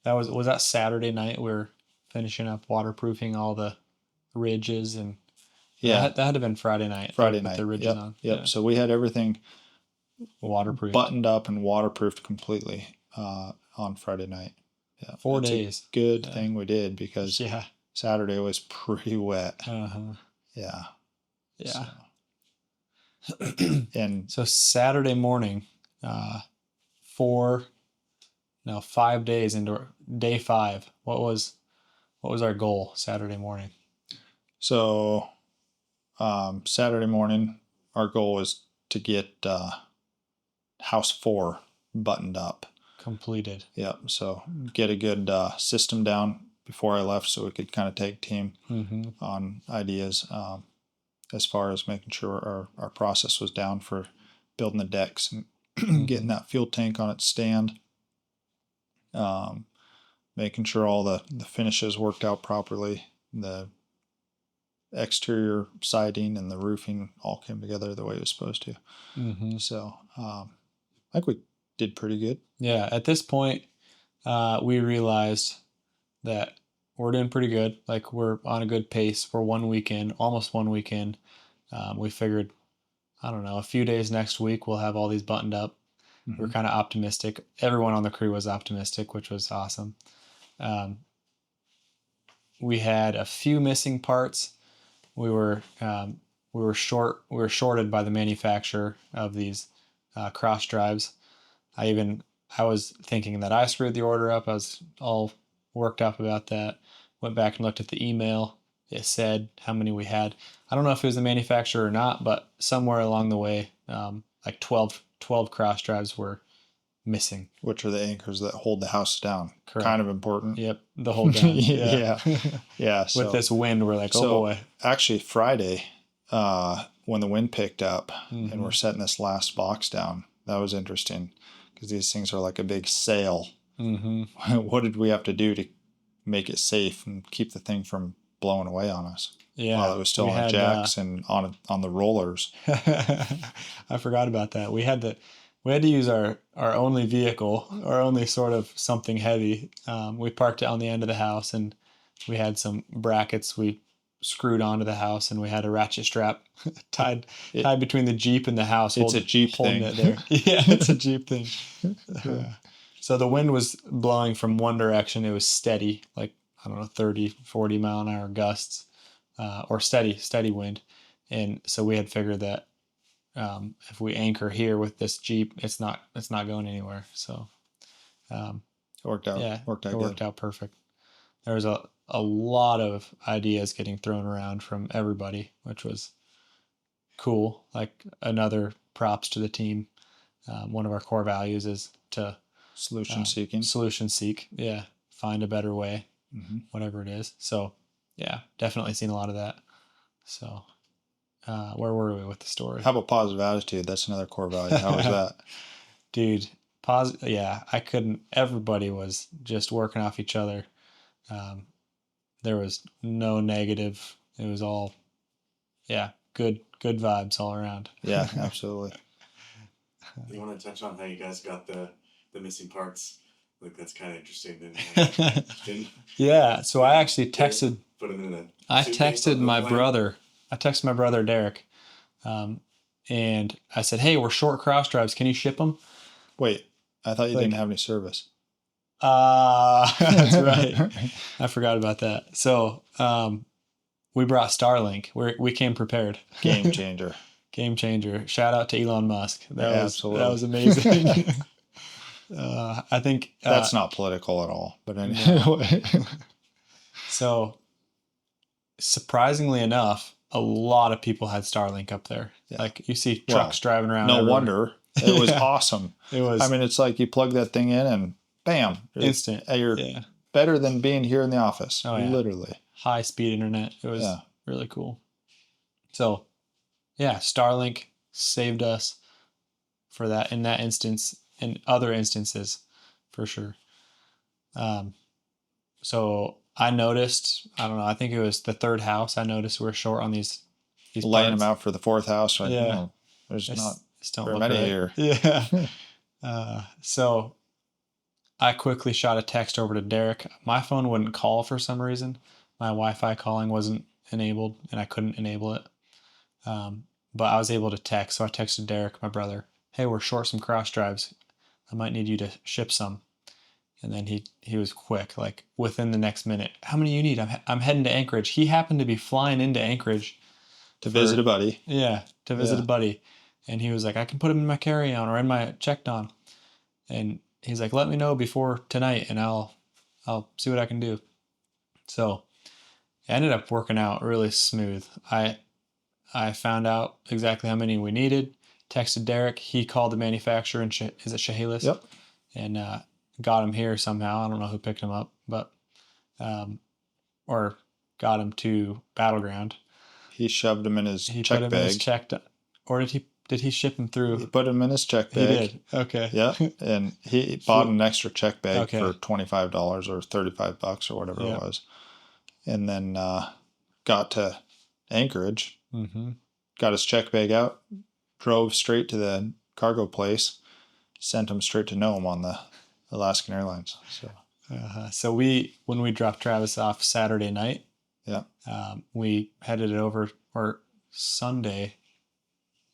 Was that Saturday night we were finishing up waterproofing all the ridges, and that had to been Friday night. Friday night. The ridges on. Yep. Yeah. So we had everything waterproof, buttoned up and waterproofed completely on Friday night. Yeah, 4 days. Good thing we did, because Saturday was pretty wet. Yeah. Yeah. And so Saturday morning, 4 now 5 days into day 5. What was our goal Saturday morning? So Saturday morning, our goal was to get house 4 buttoned up. Completed. Yep. So get a good system down before I left, so we could kind of tag team on ideas as far as making sure our process was down for building the decks and getting that fuel tank on its stand. Making sure all the finishes worked out properly. The exterior siding and the roofing all came together the way it was supposed to. So I think we did pretty good. Yeah, at this point, we realized that we're doing pretty good. Like, we're on a good pace for 1 weekend, almost 1 weekend. We figured, I don't know, a few days next week we'll have all these buttoned up. We're kind of optimistic. Everyone on the crew was optimistic, which was awesome. We had a few missing parts. We were shorted by the manufacturer of these cross drives. I was thinking that I screwed the order up. I was all worked up about that. Went back and looked at the email. It said how many we had. I don't know if it was the manufacturer or not, but somewhere along the way, like 12 cross drives were missing. Which are the anchors that hold the house down. Correct. Kind of important. Yep, the whole down. Yeah. So, with this wind, we're like, oh boy. Actually, Friday, when the wind picked up and we're setting this last box down, that was interesting because these things are like a big sail. What did we have to do to make it safe and keep the thing from blowing away on us? Yeah, while it was still on jacks and on the rollers. I forgot about that. We had to use our only vehicle, our only sort of something heavy. We parked it on the end of the house, and we had some brackets we screwed onto the house, and we had a ratchet strap tied between the Jeep and the house. It's a Jeep holding thing. It there. Yeah, it's a Jeep thing. So the wind was blowing from one direction. It was steady, like, I don't know, 30, 40 mile an hour gusts, or steady wind. And so we had figured that if we anchor here with this Jeep, it's not going anywhere. So it worked out. Yeah, worked out perfect. There was a lot of ideas getting thrown around from everybody, which was cool. Like, another props to the team. One of our core values is to solution seek. Yeah, find a better way, whatever it is. So yeah, definitely seen a lot of that. So where were we with the story? How about positive attitude? That's another core value. How was that? Dude, yeah, I couldn't. Everybody was just working off each other. There was no negative. It was all, good vibes all around. Yeah, absolutely. You want to touch on how you guys got the missing parts? Like, that's kind of interesting. Yeah, so I actually texted. Put them in a I texted my brother. Derek, and I said, "Hey, we're short cross drives. Can you ship them?" Wait, I thought you didn't have any service. That's right. I forgot about that. So we brought Starlink. We came prepared. Game changer. Game changer. Shout out to Elon Musk. Absolutely. That was amazing. I think that's not political at all. But anyway. So surprisingly enough, a lot of people had Starlink up there. Yeah. Like, you see trucks driving around. No wonder. It was awesome. It was. I mean, it's like you plug that thing in and bam, instant. You're better than being here in the office. Oh, yeah. Literally. High speed internet. It was really cool. So, yeah, Starlink saved us for that in that instance and other instances, for sure. So I noticed, I don't know, I think it was the third house. I noticed we're short on these laying parts. them out for the fourth house. Right? Yeah. There's not don't very look many right. here. Yeah. So I quickly shot a text over to Derek. My phone wouldn't call for some reason. My Wi-Fi calling wasn't enabled, and I couldn't enable it. But I was able to text. So I texted Derek, my brother, "Hey, we're short some cross drives. I might need you to ship some." And then he was quick, like within the next minute. "How many you need?" I'm heading to Anchorage. He happened to be flying into Anchorage to visit a buddy. Yeah, to visit a buddy. And he was like, "I can put them in my carry-on or in my checked on." And he's like, let me know before tonight and I'll see what I can do. So it ended up working out really smooth. I found out exactly how many we needed, texted Derek. He called the manufacturer in, is it Chehalis? Yep. And got him here somehow. I don't know who picked him up, but, or got him to Battleground. He shoved him in his He check put him bag. in his check, or did he ship him through? He put him in his check He bag. did. Okay. Yeah, and he bought an extra check bag Okay. for $25 or $35 or whatever Yeah. it was, and then got to Anchorage, Mm-hmm. got his check bag out, drove straight to the cargo place, sent him straight to Nome on the Alaskan Airlines. So So when we dropped Travis off Saturday night, yeah, we headed over, or Sunday,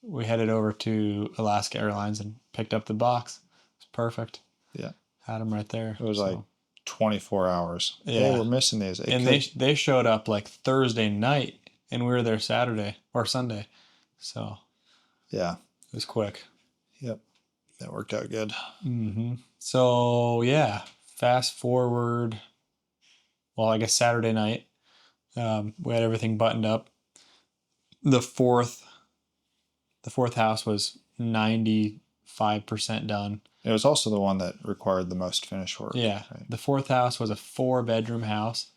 we headed over to Alaska Airlines and picked up the box. It's perfect. Yeah. Had them right there. It was like 24 hours. Yeah. Hey, we're missing these. And they showed up like Thursday night, and we were there Saturday or Sunday. So yeah, it was quick. Yep. That worked out good. Mm-hmm. So yeah, fast forward. Well, I guess Saturday night, we had everything buttoned up. The fourth house was 95% done. It was also the one that required the most finish work. Yeah. Right? The fourth house was a 4-bedroom house.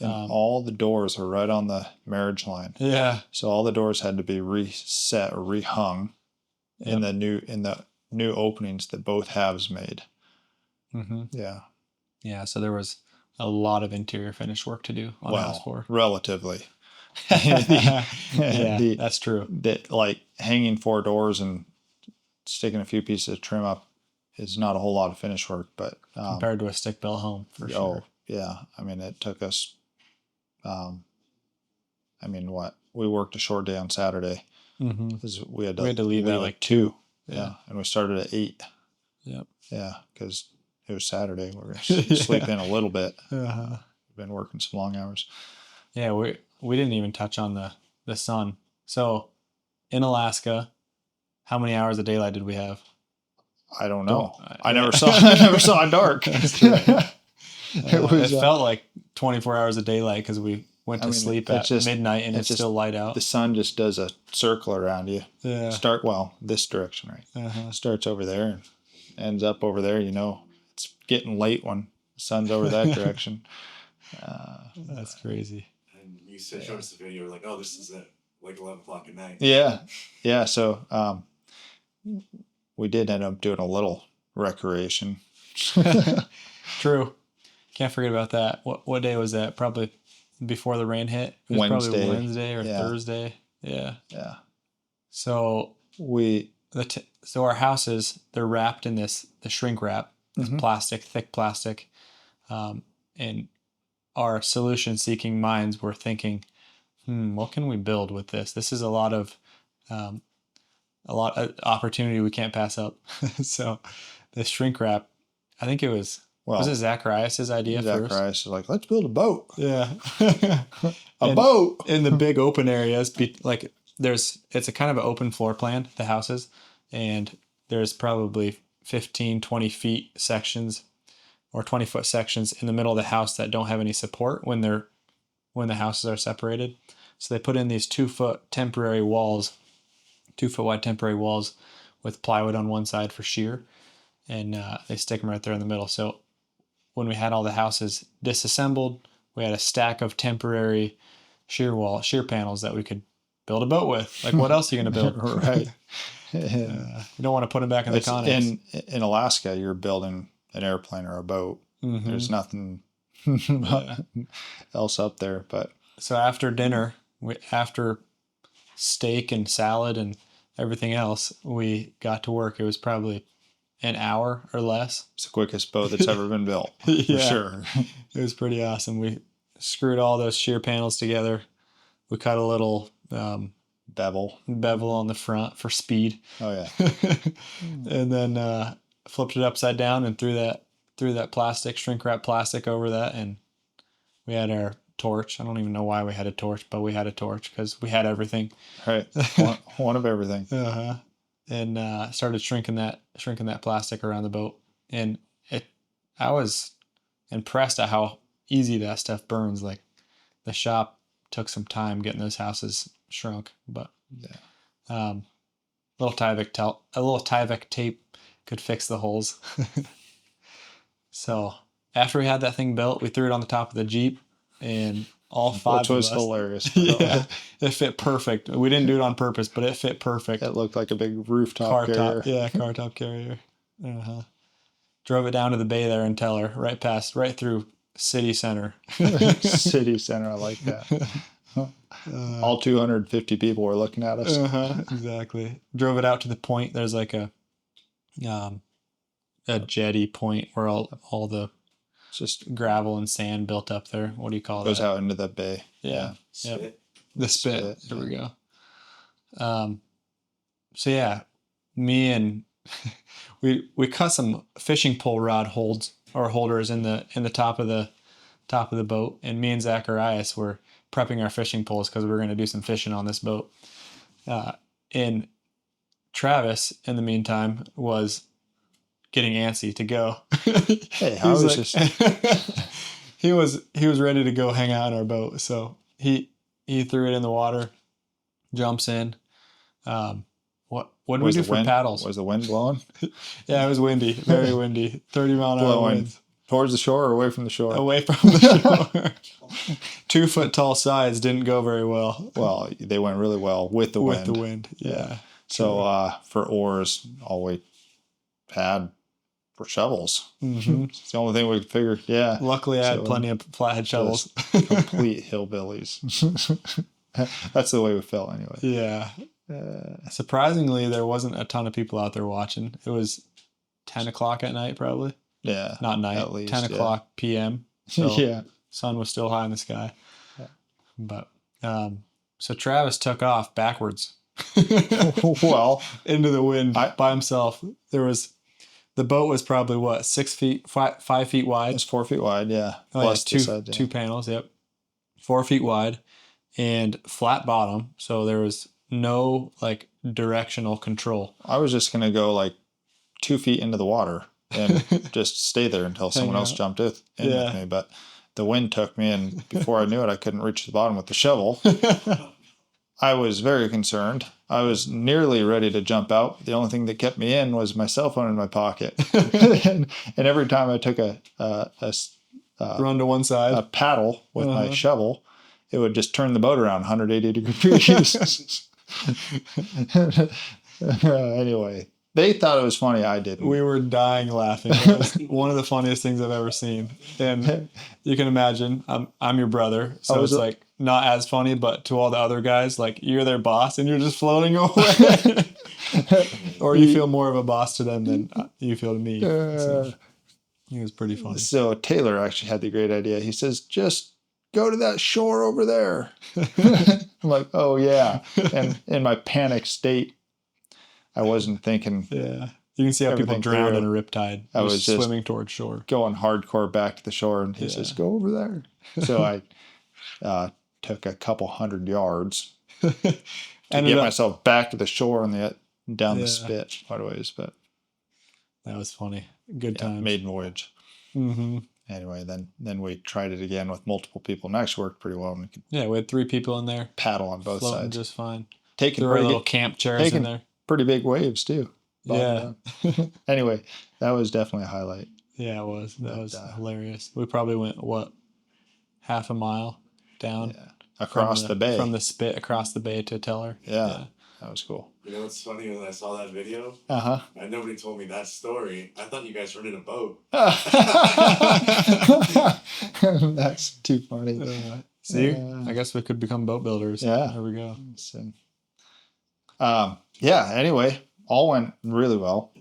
And all the doors were right on the marriage line. Yeah. So all the doors had to be reset or rehung in the new openings that both halves made. Mm-hmm. Yeah. Yeah. So there was a lot of interior finish work to do on house 4. Relatively. That's true. That like hanging 4 doors and sticking a few pieces of trim up is not a whole lot of finish work, but compared to a stick built home, for sure. Yeah. I mean, it took us. We worked a short day on Saturday because we had to leave at like 2. Yeah, and we started at 8. Yep. Yeah, because it was Saturday. We're gonna sleep in a little bit. Uh-huh. We've been working some long hours. Yeah, we didn't even touch on the sun. So in Alaska, how many hours of daylight did we have? I don't know. I Yeah. never saw it dark. It felt like 24 hours of daylight because we went to sleep at midnight and it's still light out. The sun just does a circle around you. Yeah. This direction, right? Uh-huh. Starts over there and ends up over there. You know, it's getting late when the sun's over that direction. That's crazy. And you showed us the video, like, oh, this is at like 11 o'clock at night. Yeah. So we did end up doing a little recreation. True. Can't forget about that. What day was that? Probably before the rain hit. It was Wednesday. Probably Wednesday or Thursday. Yeah. Yeah. So so our houses, they're wrapped in the shrink wrap, this plastic, thick plastic, and our solution-seeking minds were thinking, what can we build with this? This is a lot of opportunity we can't pass up. So the shrink wrap, I think it was it Zacharias' idea first? Zacharias is like, let's build a boat. Yeah. boat. In the big open areas, it's a kind of an open floor plan, the houses, and there's probably 15, 20 feet sections or 20-foot sections in the middle of the house that don't have any support when the houses are separated. So they put in these 2-foot temporary walls, 2-foot wide temporary walls with plywood on one side for shear, and they stick them right there in the middle. So when we had all the houses disassembled, we had a stack of temporary shear panels that we could build a boat with. Like, what else are you going to build? Right. You don't want to put them back in the Conex. In Alaska, you're building an airplane or a boat. Mm-hmm. There's nothing else up there. But so after dinner, after steak and salad and everything else, we got to work. It was probably an hour or less. It's the quickest boat that's ever been built, for sure. It was pretty awesome. We screwed all those shear panels together. We cut a little bevel on the front for speed. Oh yeah. And then flipped it upside down and threw that plastic, shrink wrap plastic over that, and we had our torch. I don't even know why we had a torch, but we had a torch because we had everything. Right. One of everything. And started shrinking that plastic around the boat. And I was impressed at how easy that stuff burns. Like the shop took some time getting those houses shrunk, but Yeah. a little Tyvek tape could fix the holes. So after we had that thing built, we threw it on the top of the Jeep, and all five Which was of us. hilarious. By the way. Yeah, it fit perfect. We didn't do it on purpose, but it fit perfect. It looked like a big rooftop Car carrier. top, yeah, car top carrier. Drove it down to the bay there in Teller, right through city center. City center, I like that. All 250 people were looking at us. Exactly. Drove it out to the point. There's like a jetty point where all the Just gravel and sand built up there. What do you call goes that? out into the bay. Yeah. Spit. Yep. The spit. Spit, There we go. So yeah, me and we cut some fishing pole rod holders in the top of the boat, and me and Zacharias were prepping our fishing poles because we were going to do some fishing on this boat. And Travis, in the meantime, was getting antsy to go. Hey, I was just he was ready to go hang out on our boat, so he threw it in the water, jumps in. What did we do for paddles? Was the wind blowing? Yeah, it was windy, very windy, 30-mile-an-hour winds. Towards the shore or away from the shore? Away from the shore. 2 foot tall sides didn't go very well. Well, they went really well with the wind. With the wind, yeah. So for oars, all we had were shovels. Mm-hmm. It's the only thing we could figure. Yeah. Luckily, I had plenty of flathead shovels. Complete hillbillies. That's the way we felt anyway. Yeah. Surprisingly, there wasn't a ton of people out there watching. It was 10 o'clock at night, probably. Yeah. Not night, at least, 10 o'clock p.m. So yeah. sun was still high in the sky. Yeah. But so Travis took off backwards. Well, into the wind by himself. The boat was probably what, 6 feet, 5 feet wide. It's 4 feet wide, yeah. Oh, Plus yeah, two panels, yep. 4 feet wide and flat bottom, so there was no like directional control. I was just gonna go like 2 feet into the water and just stay there until someone else jumped in with me. But the wind took me, and before I knew it, I couldn't reach the bottom with the shovel. I was very concerned. I was nearly ready to jump out. The only thing that kept me in was my cell phone in my pocket. and every time I took a run to one side, a paddle with my shovel, it would just turn the boat around 180 degrees. Anyway, they thought it was funny. I didn't. We were dying laughing. It was one of the funniest things I've ever seen. And you can imagine, I'm your brother, so it's like not as funny, but to all the other guys, like you're their boss and you're just floating away. Or you feel more of a boss to them than you feel to me. So it was pretty funny. So Taylor actually had the great idea. He says, just go to that shore over there. I'm like, oh yeah. And in my panic state, I wasn't thinking. Yeah. You can see how people drown in a riptide. I was just swimming towards shore. Going hardcore back to the shore, and he says, go over there. So I took a couple 100 yards to get myself back to the shore and down the spit quite a ways. But that was funny. Good times. Maiden voyage. Mm-hmm. Anyway, then we tried it again with multiple people, and actually worked pretty well. And we had 3 people in there. Paddle on both sides. Just fine. Taking there were little camp chairs in there. Pretty big waves, too. Yeah. Anyway, that was definitely a highlight. Yeah, it was. That was hilarious. We probably went, half a mile down? Yeah. Across the bay. From the spit across the bay to Teller. Yeah. That was cool. You know what's funny? When I saw that video, and nobody told me that story, I thought you guys rented a boat. That's too funny. See? I guess we could become boat builders. Yeah. There we go. Anyway, all went really well.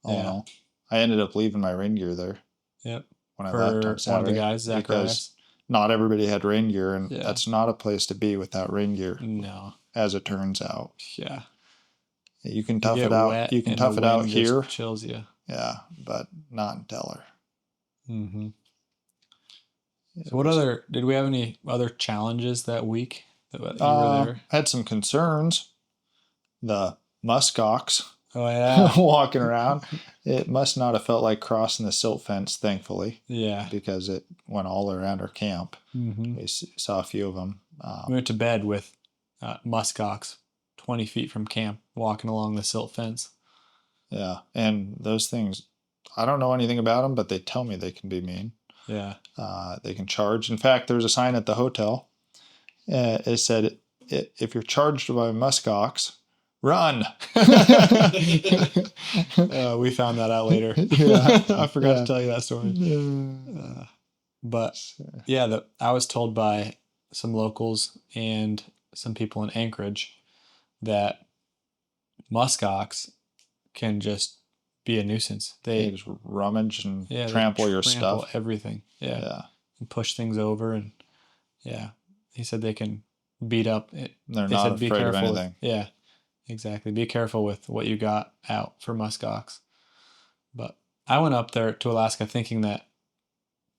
All in all. I ended up leaving my rain gear there. Yep. When I left on Saturday. One of the guys, Zacharias. Not everybody had rain gear, and that's not a place to be without rain gear. No. As it turns out. Yeah. You can tough it out. You can tough it out here. Chills you. Yeah, but not in Teller. Mm-hmm. So did we have any other challenges that week that you were there? I had some concerns. The muskox Oh yeah. walking around. It must not have felt like crossing the silt fence, thankfully, Yeah. because it went all around our camp. Mm-hmm. We saw a few of them. We went to bed with muskox 20 feet from camp, walking along the silt fence. Yeah, and those things, I don't know anything about them, but they tell me they can be mean. Yeah. They can charge. In fact, there's a sign at the hotel. It said, "If you're charged by muskox, run." We found that out later. Yeah. I forgot Yeah. to tell you that story. But yeah, I was told by some locals and some people in Anchorage that muskox can just be a nuisance. They just rummage and they trample your trample stuff. everything. Yeah. Yeah. And push things over, and yeah, he said they can beat up. They're They not said be afraid of careful. anything. Yeah, exactly. Be careful with what you got out for muskox. But I went up there to Alaska thinking that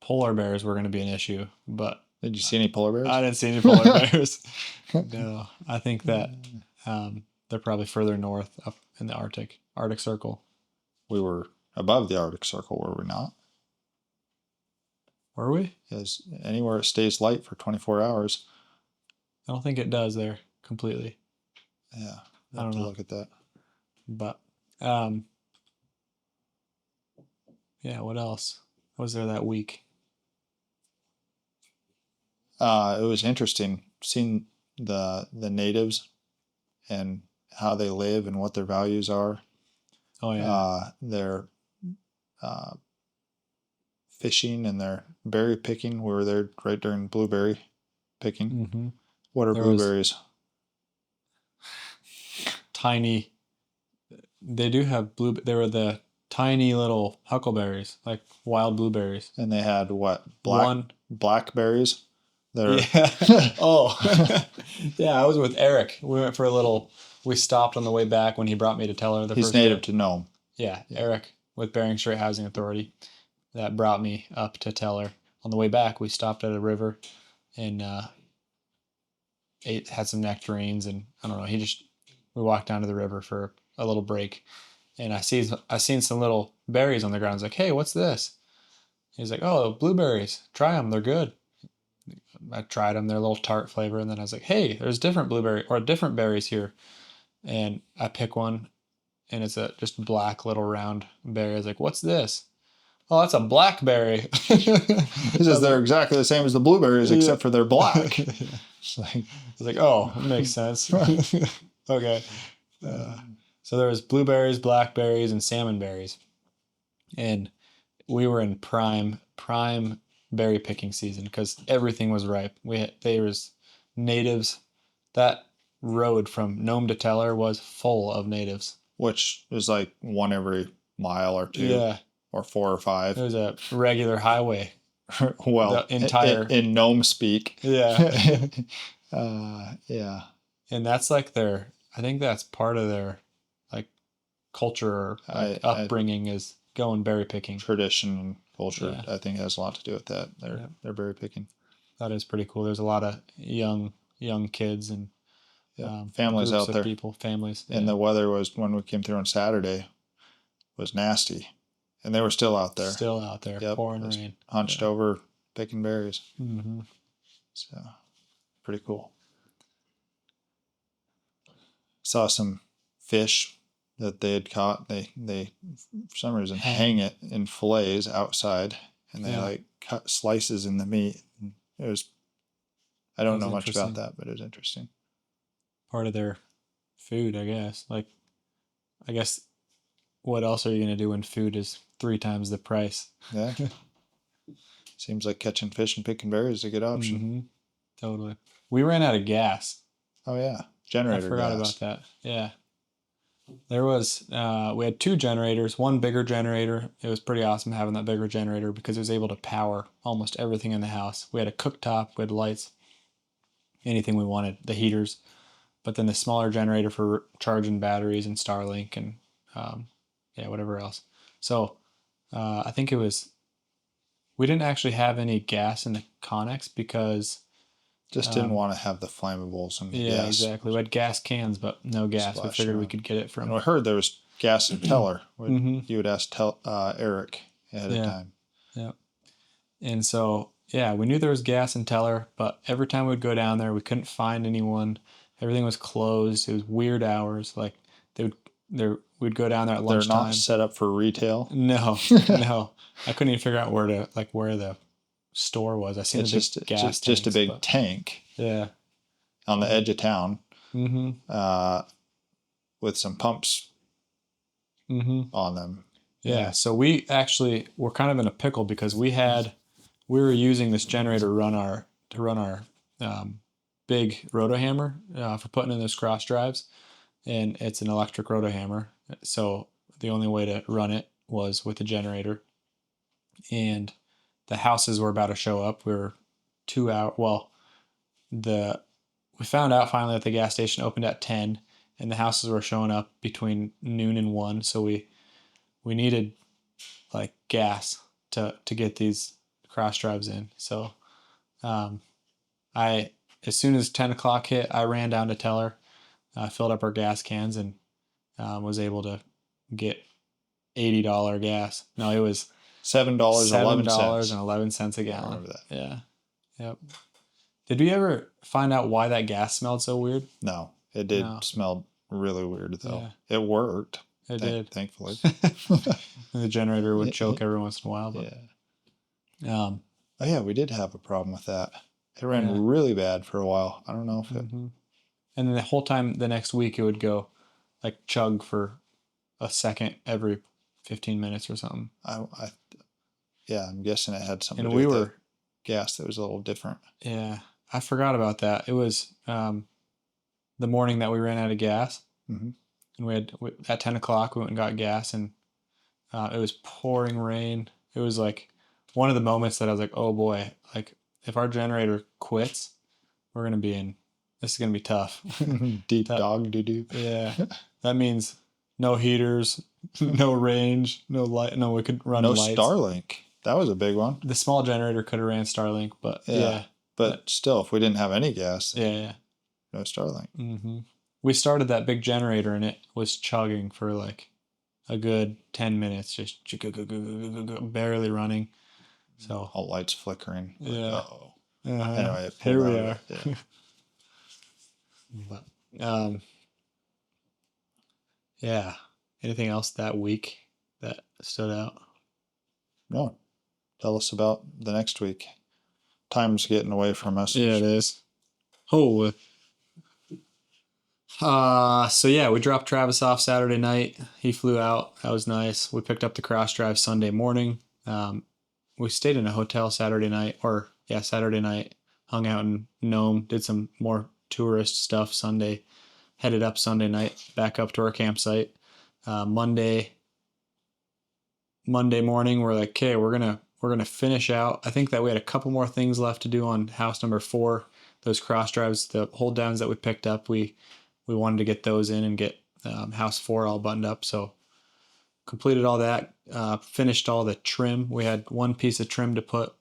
polar bears were going to be an issue, but Did you see any polar bears? I didn't see any polar bears. No, I think that they're probably further north up in the Arctic Circle. We were above the Arctic Circle, were we not? Were we? Because anywhere it stays light for 24 hours. I don't think it does there completely. Yeah, I don't know. Look at that. But yeah, what else was there that week? It was interesting seeing the natives and how they live and what their values are. Oh yeah. Their fishing and their berry picking. We were there right during blueberry picking. Mm-hmm. What are blueberries? Tiny. They do have blue. They were the tiny little huckleberries, like wild blueberries. And they had what? Blackberries. Yeah. Oh. Yeah, I was with Eric. We went for a little. We stopped on the way back when he brought me to Teller. He's native to Nome. Yeah, Eric with Bering Strait Housing Authority. That brought me up to Teller. On the way back, we stopped at a river and had some nectarines, and I don't know. We walked down to the river for a little break, and I seen some little berries on the ground. I was like, "Hey, what's this?" He's like, "Oh, blueberries. Try them. They're good." I tried them. They're a little tart flavor, and then I was like, "Hey, there's different berries here," and I pick one, and it's a just black little round berry. I was like, "What's this?" "Oh, that's a blackberry." He says they're exactly the same as the blueberries, except for they're black. It's like, oh, it makes sense. Okay. So there was blueberries, blackberries, and salmon berries, and we were in prime berry picking season because everything was ripe. There was natives. That road from Nome to Teller was full of natives, which is like one every mile or two. Yeah. Or 4 or 5. It was a regular highway. Well, the entire in Nome speak. Yeah. Yeah. And that's like I think that's part of their like culture or upbringing is going berry picking. Tradition and culture, yeah. I think has a lot to do with that. They're berry picking. That is pretty cool. There's a lot of young kids and families out there. Families. And the weather was, when we came through on Saturday, was nasty. And they were still out there. Yep. Pouring rain. Hunched over, picking berries. Mm-hmm. So, pretty cool. Saw some fish that they had caught. They for some reason hang it in fillets outside, and they like cut slices in the meat. It was, I don't know much about that, but it was interesting. Part of their food, I guess. Like, I guess, what else are you going to do when food is 3 times the price? Yeah. Seems like catching fish and picking berries is a good option. Mm-hmm. Totally. We ran out of gas. Oh, yeah. Generator gas. I forgot about that. Yeah. There was, we had 2 generators, one bigger generator. It was pretty awesome having that bigger generator because it was able to power almost everything in the house. We had a cooktop, we had lights, anything we wanted, the heaters. But then the smaller generator for charging batteries and Starlink and whatever else. So I think we didn't actually have any gas in the Conex because just didn't want to have the flammables and gas. Exactly. We had gas cans, but no gas. We figured we could get it from. And I heard there was gas and teller. Mhm. You would ask Eric ahead of time. Yeah. And so, yeah, we knew there was gas and teller, but every time we'd go down there, we couldn't find anyone. Everything was closed. It was weird hours. Like we'd go down there at They're lunchtime. not set up for retail. No, no. I couldn't even figure out where the store was. I seen It's the big just gas just a tanks, big but tank yeah. on the edge of town, Mm-hmm. with some pumps Mm-hmm. on them. Yeah. So we actually were kind of in a pickle because we were using this generator to run our big roto hammer for putting in those cross drives, and it's an electric roto hammer. So the only way to run it was with a generator, and the houses were about to show up. We were 2 hours. Well, we found out finally that the gas station opened at 10, and the houses were showing up between noon and 1. So we needed like gas to get these cross drives in. So I as soon as 10 o'clock hit, I ran down to Teller, filled up our gas cans, and was able to get $80 gas. No, it was $7.11. $7.11 a I gallon. remember that. Yeah. Yep. Did we ever find out why that gas smelled so weird? No, it did smell really weird though. Yeah. It worked. It did. Thankfully. The generator would choke every once in a while, but oh yeah, we did have a problem with that. It ran really bad for a while. I don't know if it. And then the whole time the next week it would go like chug for a second every 15 minutes or something. I'm guessing it had something And to do we with were the gas that was a little different. Yeah, I forgot about that. It was the morning that we ran out of gas, and at 10 o'clock we went and got gas, and it was pouring rain. It was like one of the moments that I was like, oh boy, like if our generator quits, this is gonna be tough. Deep dog doo doo. Yeah, that means no heaters, no range, no light. No, we could run no lights. Starlink. That was a big one. The small generator could have ran Starlink, but but still, if we didn't have any gas, no Starlink. Mm-hmm. We started that big generator and it was chugging for like a good 10 minutes, just barely running. So all lights flickering. Yeah. Anyway, here we are. But, yeah. Anything else that week that stood out? No. Tell us about the next week. Time's getting away from us. Yeah, it is. Oh. So yeah, we dropped Travis off Saturday night. He flew out. That was nice. We picked up the cross drive Sunday morning. We stayed in a hotel Saturday night, hung out in Nome, did some more tourist stuff Sunday, headed up Sunday night, back up to our campsite. Monday morning, we're like, okay, we're gonna finish out. I think that we had a couple more things left to do on house number 4. Those cross drives, the hold downs that we picked up, we wanted to get those in and get house 4 all buttoned up. So completed all that, finished all the trim. We had one piece of trim to put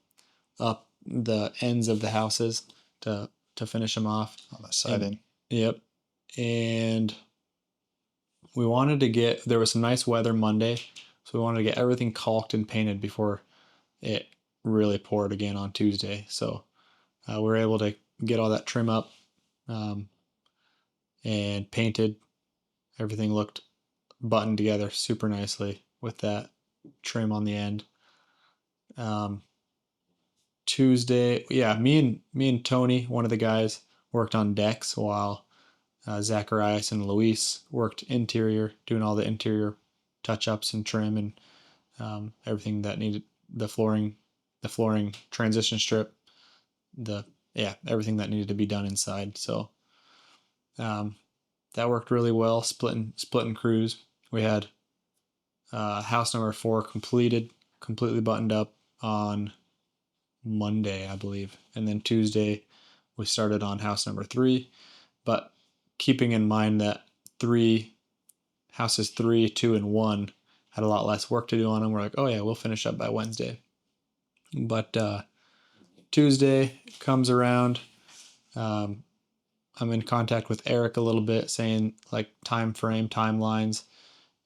up the ends of the houses to finish them off. On the siding. Yep. And there was some nice weather Monday, so we wanted to get everything caulked and painted before it really poured again on Tuesday. So we were able to get all that trim up and painted. Everything looked buttoned together super nicely with that trim on the end. Tuesday, me and Tony, one of the guys, worked on decks while Zacharias and Luis worked interior, doing all the interior touch-ups and trim and everything that needed, the flooring transition strip, everything that needed to be done inside. So that worked really well, splitting crews. We had house number 4 completely buttoned up on Monday, I believe. And then Tuesday, we started on house number 3. But keeping in mind that houses 3, 2, and 1 had a lot less work to do on them, we're like, oh yeah, we'll finish up by Wednesday. But Tuesday comes around. I'm in contact with Eric a little bit, saying like time frame, timelines,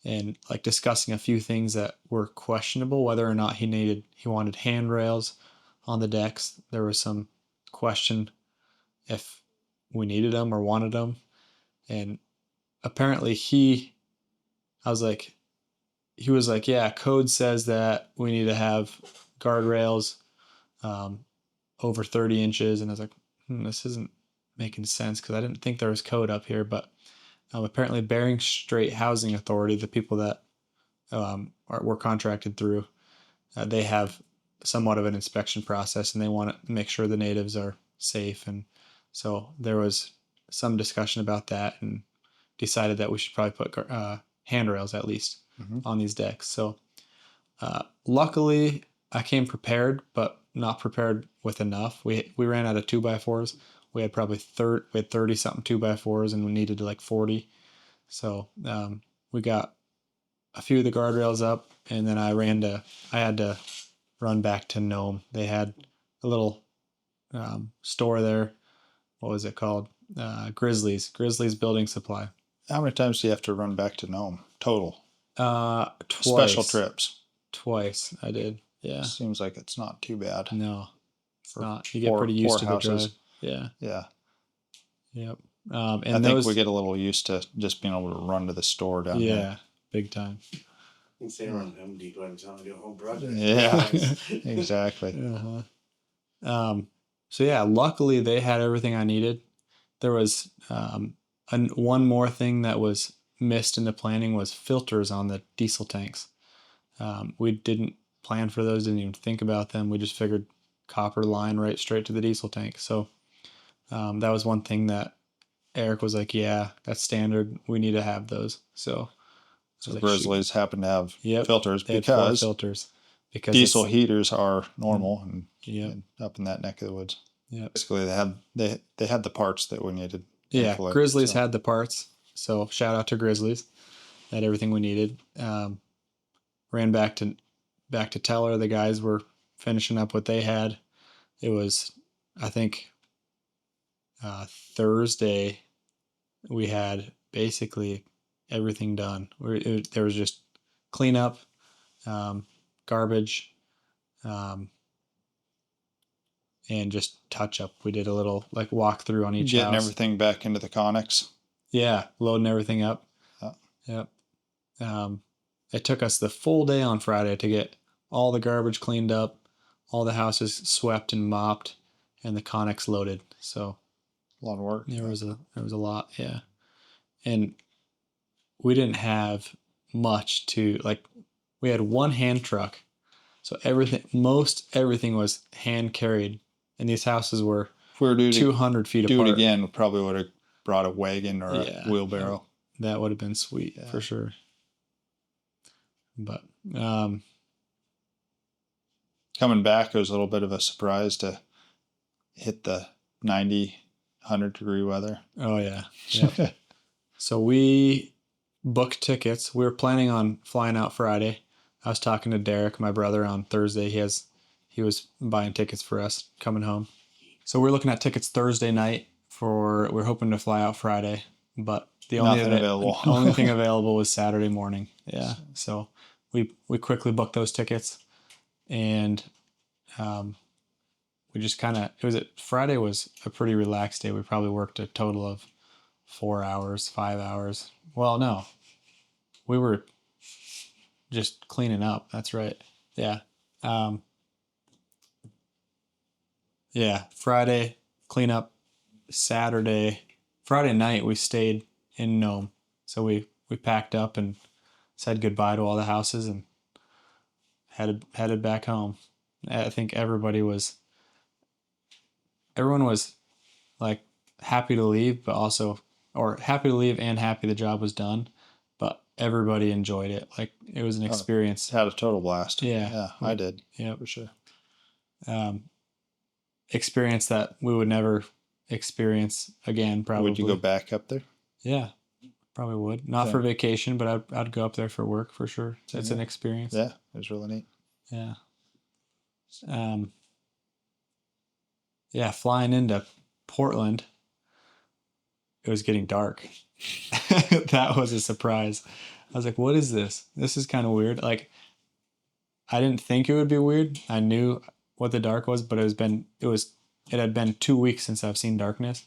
and like discussing a few things that were questionable, whether or not he wanted handrails on the decks. There was some question if we needed them or wanted them. And apparently he was like, yeah, code says that we need to have guardrails over 30 inches. And I was like, this isn't making sense, because I didn't think there was code up here. But apparently Bering Strait Housing Authority, the people that we're contracted through, they have somewhat of an inspection process, and they want to make sure the natives are safe. And so there was some discussion about that, and decided that we should probably put handrails at least on these decks. So luckily I came prepared, but not prepared with enough. We ran out of 2x4s. We had probably 30 something 2x4s, and we needed like 40. So we got a few of the guardrails up, and then I had to run back to Nome. They had a little store there. What was it called? Grizzly's Building Supply. How many times do you have to run back to Nome total? Twice. Special trips. Twice I did. Yeah. Seems like it's not too bad. No, it's not. You get pretty used to the drive. Yeah. Yeah. Yep. And I think we get a little used to just being able to run to the store down there. Yeah, big time. You can stay around Home Depot every time I do a home project. Yeah, exactly. So yeah, luckily they had everything I needed. There was one more thing that was missed in the planning was filters on the diesel tanks. We didn't plan for those, didn't even think about them. We just figured copper line right straight to the diesel tank. So that was one thing that Eric was like, yeah, that's standard. We need to have those. So Grizzlies happen to have filters because diesel heaters are normal and up in that neck of the woods. Yeah. Basically they had the parts that we needed. Yeah. Grizzlies had the parts. So shout out to Grizzlies. They had everything we needed. Ran back to Teller. The guys were finishing up what they had. It was, I think, Thursday we had basically everything done. There was just cleanup, garbage, and just touch up. We did a little like walkthrough on each house. Getting everything back into the Conex. Yeah, loading everything up. Yep. It took us the full day on Friday to get all the garbage cleaned up, all the houses swept and mopped, and the Conex loaded. So a lot of work. There was a lot, yeah. And we didn't have much to, like, we had one hand truck. So most everything was hand carried. And these houses were 200 feet apart. Do it again, we probably would have brought a wagon or a wheelbarrow. That would have been sweet for sure. But coming back, it was a little bit of a surprise to hit the 90, 100-degree weather. Oh, yeah. Yep. So we booked tickets. We were planning on flying out Friday. I was talking to Derek, my brother, on Thursday. He was buying tickets for us coming home. So we're looking at tickets Thursday night we're hoping to fly out Friday, but the only thing available was Saturday morning. Yeah. So we quickly booked those tickets, and we just Friday was a pretty relaxed day. We probably worked a total of 4 hours, 5 hours. Well, no, we were just cleaning up. That's right. Yeah. Friday clean up. Friday night we stayed in Nome. So we packed up and said goodbye to all the houses and headed back home. I think everyone was like happy to leave, happy to leave and happy the job was done, but everybody enjoyed it. Like, it was an experience. Had a total blast. Yeah, I did. Yeah, for sure. Experience that we would never experience again, probably. Would you go back up there? Yeah, probably would. Not for vacation, but I'd go up there for work for sure. It's an experience. Yeah, it was really neat. Yeah. Flying into Portland, it was getting dark. That was a surprise. I was like, what is this? This is kind of weird. Like, I didn't think it would be weird. I knew what the dark was, but it had been 2 weeks since I've seen darkness,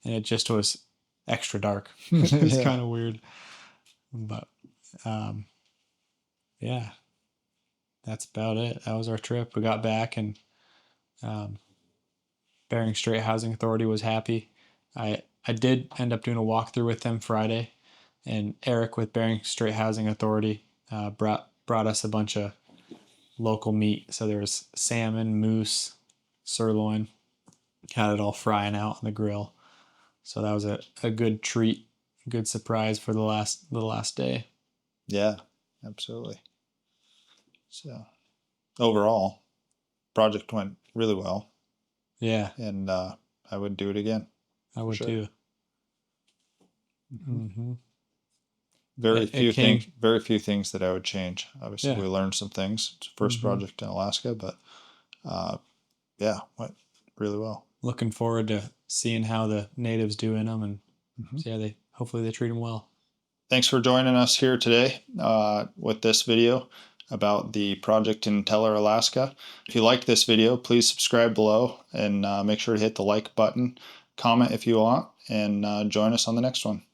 and it just was extra dark. It was Yeah. kind of weird, but yeah, that's about it. That was our trip. We got back, and Bering Strait Housing Authority was happy. I did end up doing a walkthrough with them Friday, and Eric with Bering Strait Housing Authority brought us a bunch of local meat. So there was salmon, moose, sirloin. Had it all frying out on the grill. So that was a good treat, good surprise for the last day. Yeah, absolutely. So overall, project went really well, Yeah, and I would do it again. I would Sure. too. Mm-hmm. Very It came. few things that I would change. Obviously, Yeah. we learned some things. It's the 1st project in Alaska, but yeah, went really well. Looking forward to seeing how the natives do in them, and hopefully they treat them well. Thanks for joining us here today with this video about the project in Teller, Alaska. If you liked this video, please subscribe below and make sure to hit the like button, comment if you want, and join us on the next one.